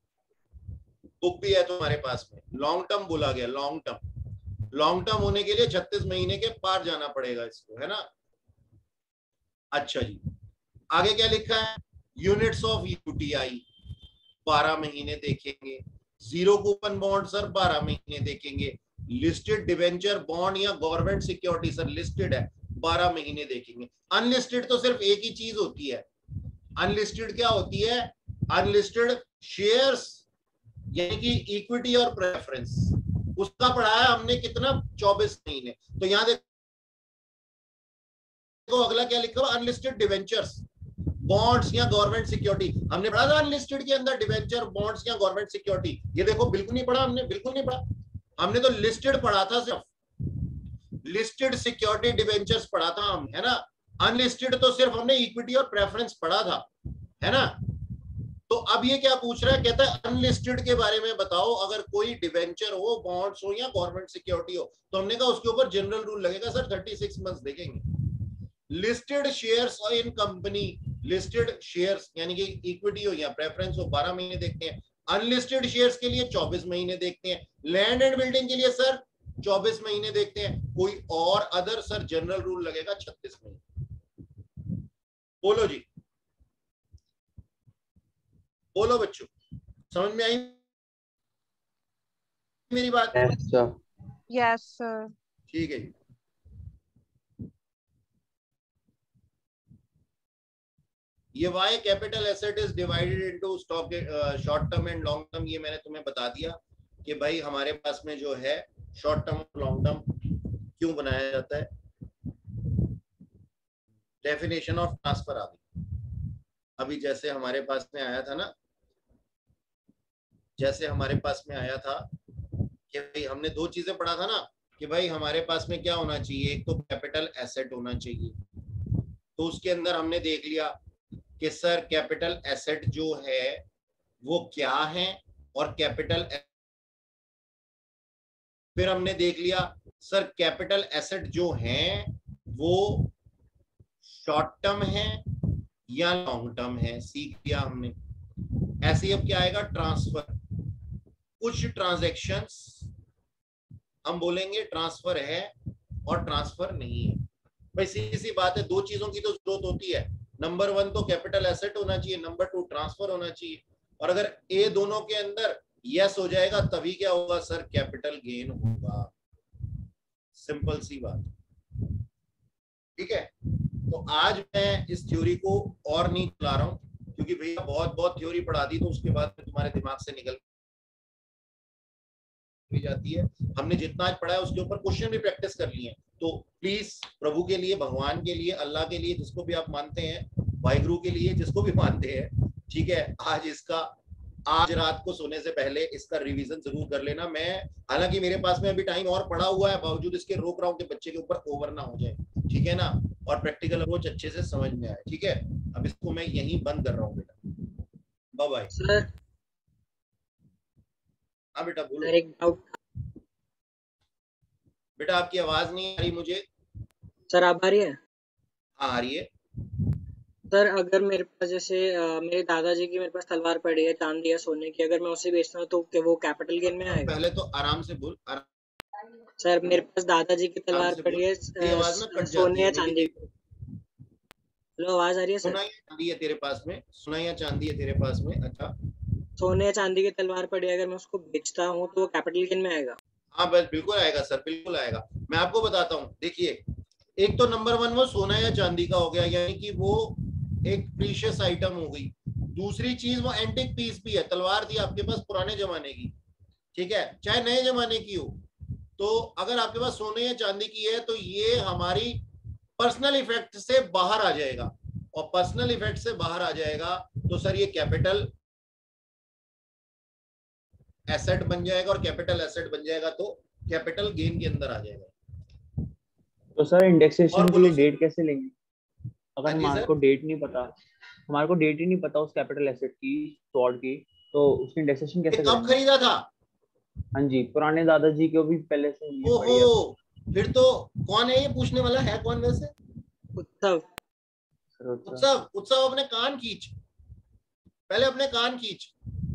बुक भी है तुम्हारे पास में, लॉन्ग टर्म बोला गया, लॉन्ग टर्म। लॉन्ग टर्म होने के लिए 36 महीने के पार जाना पड़ेगा इसको, है ना? अच्छा जी, आगे क्या लिखा है? यूनिट्स ऑफ यूटीआई 12 महीने देखेंगे। जीरो कूपन बॉन्ड सर 12 महीने देखेंगे। लिस्टेड डिवेंचर बॉन्ड या गवर्नमेंट सिक्योरिटी सर लिस्टेड है, 12 महीने देखेंगे। अनलिस्टेड तो सिर्फ एक ही चीज होती है। अनलिस्टेड क्या होती है? अनलिस्टेड शेयर्स, यानी कि इक्विटी और प्रेफरेंस। उसका पढ़ाया हमने कितना? 24 महीने। तो यहां देखो अगला क्या लिखा हुआ? अनलिस्टेड डिवेंचर्स, बॉन्ड्स या गवर्नमेंट सिक्योरिटी। हमने पढ़ा था अनलिस्टेड के अंदर डिवेंचर, बॉन्ड्स या गवर्नमेंट सिक्योरिटी। ये देखो बिल्कुल नहीं पढ़ा हमने, बिल्कुल नहीं पढ़ा। हमने तो लिस्टेड पढ़ा था, सिर्फ लिस्टेड सिक्योरिटी डिवेंचर्स पढ़ा था हम, है ना? अनलिस्टेड तो सिर्फ हमने इक्विटी और प्रेफरेंस पढ़ा था, है ना? तो अब ये क्या पूछ रहा है? कहता है अनलिस्टेड के बारे में बताओ। अगर कोई डिवेंचर हो, बॉन्ड्स हो या गवर्नमेंट सिक्योरिटी हो, तो हमने कहा उसके ऊपर जनरल रूल लगेगा सर 36 मंथ्स देखेंगे। Listed shares in company, listed shares यानी कि इक्विटी हो या प्रेफरेंस हो, 12 महीने देखते हैं। अनलिस्टेड शेयर्स के लिए 24 महीने देखते हैं। लैंड एंड बिल्डिंग के लिए सर 24 महीने देखते हैं। कोई और अदर सर जनरल रूल लगेगा 36 महीने। बोलो जी, बोलो बच्चों, समझ में आई मेरी बात? Yes sir. Yes sir. ठीक है जी। ये why capital asset is divided into stock short term and long term, ये मैंने तुम्हें बता दिया कि भाई हमारे पास में जो है शॉर्ट टर्म और लॉन्ग टर्म क्यों बनाया जाता है। डेफिनेशन ऑफ ट्रांसफर आ गई। अभी जैसे हमारे पास में आया था ना, जैसे हमारे पास में आया था कि भाई हमने दो चीजें पढ़ा था ना, कि भाई हमारे पास में क्या होना चाहिए? एक तो कैपिटल एसेट होना चाहिए। तो उसके अंदर हमने देख लिया कि सर कैपिटल एसेट जो है वो क्या है, और कैपिटल, फिर हमने देख लिया सर कैपिटल एसेट जो है वो शॉर्ट टर्म है या लॉन्ग टर्म है, सीख लिया हमने। ऐसे ही अब क्या आएगा? ट्रांसफर। कुछ ट्रांजैक्शंस हम बोलेंगे ट्रांसफर है और ट्रांसफर नहीं है। भाई सीधी सी बात है, दो चीजों की तो जरूरत होती है। नंबर 1 तो कैपिटल एसेट होना चाहिए, नंबर 2 ट्रांसफर होना चाहिए। और अगर ए दोनों के अंदर यस हो जाएगा तभी क्या होगा सर? कैपिटल गेन होगा। सिंपल सी बात, ठीक है? तो आज मैं इस थ्योरी को और नहीं चला रहा हूं, क्योंकि भैया बहुत बहुत थ्योरी पढ़ा दी तो उसके बाद तुम्हारे दिमाग से निकल जाती है। हमने जितना आज पढ़ा है उसके ऊपर क्वेश्चन भी प्रैक्टिस कर लिए हैं। तो प्लीज प्रभु के लिए, भगवान के लिए, अल्लाह के लिए, जिसको भी आप मानते हैं, वाहिगुरु के लिए जिसको भी मानते हैं, ठीक है, आज रात को सोने से पहले इसका रिवीजन जरूर कर लेना। मैं हालांकि मेरे पास में अभी टाइम और पड़ा हुआ है, बावजूद इसके रोक रहा हूँ कि बच्चे के ऊपर ओवर ना हो जाए, ठीक है ना? और प्रैक्टिकल अप्रोच अच्छे से समझ में आए, ठीक है? अब इसको मैं यहीं बंद कर रहा हूँ बेटा, बाय बाय। सर हाँ बेटा बोलो। सर एक डाउट बेटा आपकी आवाज नहीं आ रही मुझे। सर आप आ रही है? हाँ आ रही है। सर अगर मेरे पास जैसे मेरे दादाजी की मेरे पास तलवार पड़ी है चांदी या सोने की, अगर मैं उसे बेचता हूँ तो क्या वो कैपिटल गेन में आएगा? पहले तो आराम से बोल, सर मेरे पास दादाजी की आराम तलवार से बोल, पड़ी है तेरी आवाज ना कट सोने जाती है, या मेरी चांदी देख। की। हेलो, आवाज आ रही है सर? सोना या चांदी है तेरे पास में, सोना या चांदी है तेरे पास में, अच्छा। सोने या चांदी की तलवार पड़ी है, अगर मैं उसको बेचता हूँ तो वो कैपिटल गेन में आएगा? हाँ बस बिल्कुल आएगा सर, बिल्कुल आएगा। मैं आपको बताता हूँ, देखिए एक तो नंबर वन वो सोना या चांदी का हो गया, यानी कि वो एक प्रीशियस आइटम हो गई। दूसरी चीज वो एंटिक पीस भी है, तलवार थी आपके पास पुराने जमाने की, ठीक है, चाहे नए जमाने की हो। तो अगर आपके पास सोने या चांदी की है तो ये हमारी पर्सनल इफेक्ट से बाहर आ जाएगा, और पर्सनल इफेक्ट से बाहर आ जाएगा तो सर ये कैपिटल एसेट बन जाएगा, और कैपिटल एसेट बन जाएगा तो कैपिटल गेन के अंदर आ जाएगा। तो सर इंडेक्सेशन और के लिए बोलो सर। डेट कैसे लेंगे? अगर हाँ जी हमारे सर। को डेट नहीं पता, हमारे को डेट ही नहीं पता उस कैपिटल एसेट की, स्वॉर्ड की, तो उसकी इंडेक्सेशन ये कैसे कब करेंगे? खरीदा था? हाँ जी, पुराने दादाजी को भी पहले से ये ओहो, पड़ी है। फिर तो कौन है ये पूछने वाला, है कौन वैसे? उत्सव। सर उत्सव। उत्सव, उत्सव अपने कान खींच, पहले अपने कान खींच।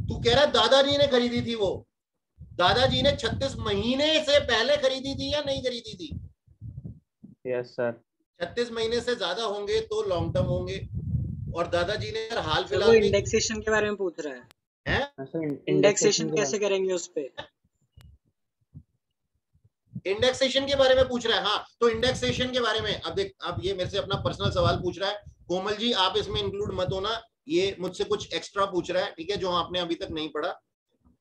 तू कह रहा है दादाजी ने खरीदी थी वो, दादाजी ने 36 महीने से पहले खरीदी थी या नहीं खरीदी थी? Yes sir. 36 महीने से ज्यादा होंगे तो लॉन्ग टर्म होंगे, और दादाजी ने हाल सर वो फिलहाल में इंडेक्सेशन के बारे में पूछ रहा है। है। सर इंडेक्सेशन इंडेक्सेशन के कैसे बारे करेंगे उस पे? इंडेक्सेशन के बारे में पूछ रहा है, हाँ तो इंडेक्सेशन के बारे में अब देख, अब ये मेरे से अपना पर्सनल सवाल पूछ रहा है। कोमल जी आप इसमें इंक्लूड मत होना, ये मुझसे कुछ एक्स्ट्रा पूछ रहा है, ठीक है, जो आपने अभी तक नहीं पढ़ा।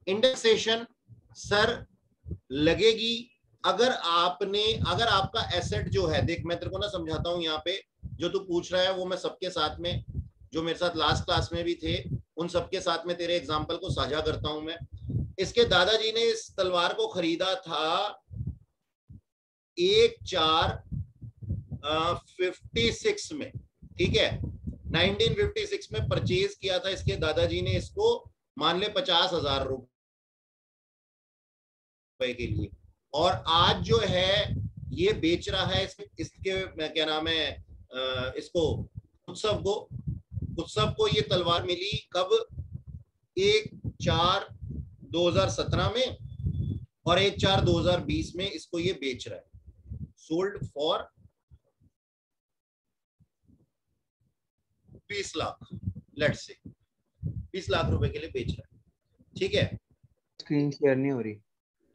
इंडेक्सेशन सर लगेगी अगर आपने, अगर आपका एसेट जो है, देख मैं तेरे को ना समझाता हूं यहाँ पे, जो तू पूछ रहा है वो मैं सबके साथ में, जो मेरे साथ लास्ट क्लास में भी थे उन सबके साथ में तेरे एग्जाम्पल को साझा करता हूं मैं। इसके दादाजी ने इस तलवार को खरीदा था 1/4/56 में, ठीक है, 1956 में परचेज किया था इसके दादाजी ने इसको, मान ले 50,000 रुपए के लिए, और आज जो है ये बेच रहा है इसके क्या नाम है, इसको उत्सव को, उत्सव को ये तलवार मिली कब, 1/4/2017 में, और 1/4/2020 में इसको ये बेच रहा है, sold for 20 lakh, let's say 20 lakh रुपए के लिए बेच रहा है, ठीक है। स्क्रीन शेयर नहीं हो रही।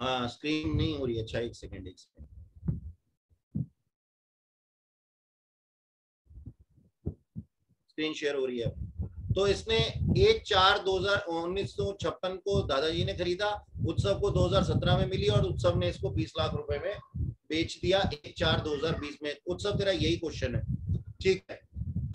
हाँ स्क्रीन नहीं हो रही, अच्छा एक सेकेंड, एक सेकेंड, स्क्रीन शेयर हो रही है। तो इसने 1/4/1956 को दादाजी ने खरीदा, उत्सव को 2017 में मिली, और उत्सव ने इसको 20 लाख रुपए में बेच दिया 1/4/2020 में। उत्सव तेरा यही क्वेश्चन है, ठीक है।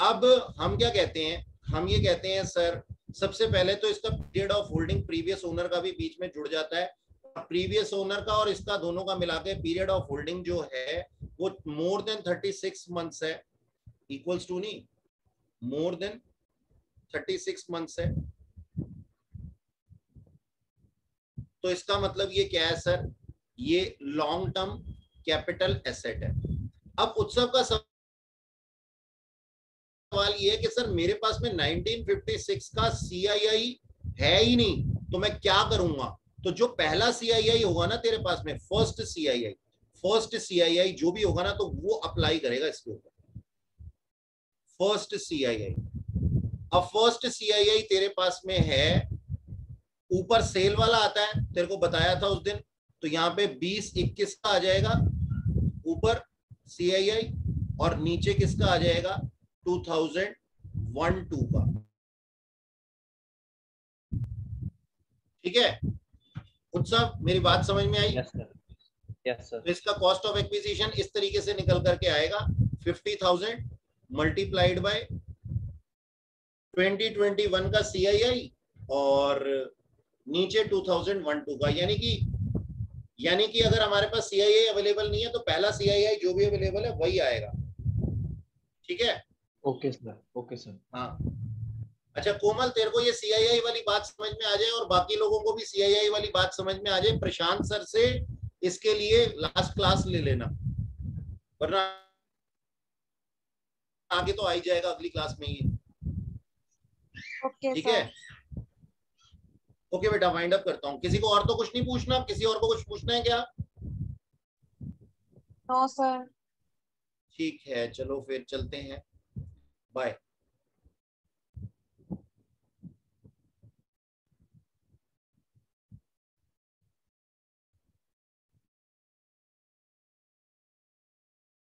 अब हम क्या कहते हैं, हम ये कहते हैं सर सबसे पहले तो इसका period of holding previous owner का भी बीच में जुड़ जाता है, प्रीवियस ओनर का और इसका दोनों का मिला के पीरियड ऑफ होल्डिंग जो है वो मोर देन 36 मंथ्स है, इक्वल्स टू नहीं, मोर देन 36 मंथ्स है। तो इसका मतलब ये क्या है सर, ये लॉन्ग टर्म कैपिटल एसेट है। अब उत्सव का सवाल ये है कि सर मेरे पास में 1956 का CII है ही नहीं, तो मैं क्या करूंगा? तो जो पहला CII होगा ना तेरे पास में, फर्स्ट CII जो भी होगा ना, तो वो अप्लाई करेगा इसके ऊपर, फर्स्ट CII। अब फर्स्ट CII तेरे पास में है, ऊपर सेल वाला आता है, तेरे को बताया था उस दिन, तो यहाँ पे 2021 का आ जाएगा ऊपर CII, और नीचे किसका आ जाएगा, 2001-2 का, ठीक है। उत्सव मेरी बात समझ में आई? Yes sir, yes sir. तो इसका कॉस्ट ऑफ एक्विजिशन इस तरीके से निकल करके आएगा, 50,000 मल्टीप्लाइड बाय 2021 का CII, और नीचे 2001-2 का, यानी कि अगर हमारे पास CII अवेलेबल नहीं है तो पहला CII जो भी अवेलेबल है वही आएगा, ठीक है। Okay sir, okay sir. हाँ अच्छा कोमल, तेरे को ये CII वाली बात समझ में आ जाए और बाकी लोगों को भी CII वाली बात समझ में आ जाए, प्रशांत सर से इसके लिए लास्ट क्लास ले लेना, वरना आगे तो आ ही जाएगा अगली क्लास में ही। ओके ठीक सर। है, ओके बेटा, वाइंड अप करता हूँ। किसी को और तो कुछ नहीं पूछना? किसी और को कुछ पूछना है क्या? No sir. ठीक है, चलो फिर चलते हैं, बाय।